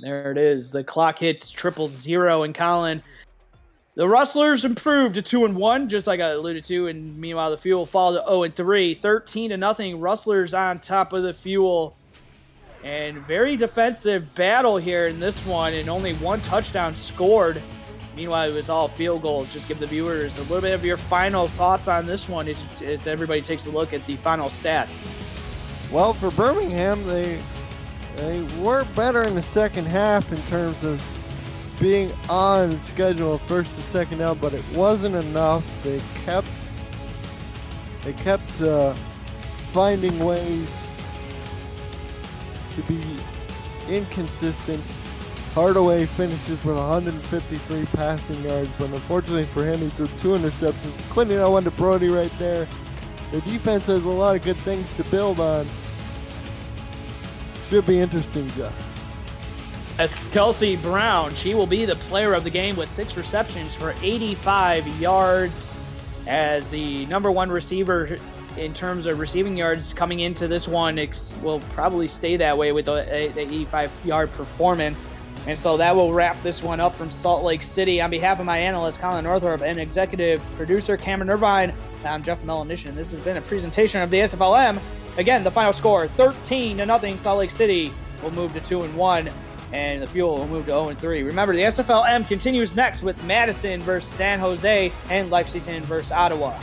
There it is. The clock hits 000, and Colin, the Rustlers improved to 2-1, just like I alluded to, and meanwhile the Fuel fall to 0-3. 13-0. Rustlers on top of the Fuel. And very defensive battle here in this one, and only one touchdown scored. Meanwhile, it was all field goals. Just give the viewers a little bit of your final thoughts on this one as everybody takes a look at the final stats. Well, for Birmingham, they were better in the second half in terms of being on schedule first and second down, but it wasn't enough. They kept finding ways to be inconsistent. Hardaway finishes with 153 passing yards, but unfortunately for him, he threw 2 interceptions. Clinton, I went to Brody right there. The defense has a lot of good things to build on. Should be interesting, Jeff. As Kelsey Brown, she will be the player of the game with 6 receptions for 85 yards as the number 1 receiver in terms of receiving yards coming into this one. Will probably stay that way with the 85-yard performance. And so that will wrap this one up from Salt Lake City. On behalf of my analyst, Colin Northrup, and executive producer, Cameron Irvine, I'm Jeff Melanishin. This has been a presentation of the SFLm. Again, the final score, 13-0. Salt Lake City will move to 2-1, and the Fuel will move to 0-3. Remember, the SFLm continues next with Madison versus San Jose and Lexington versus Ottawa.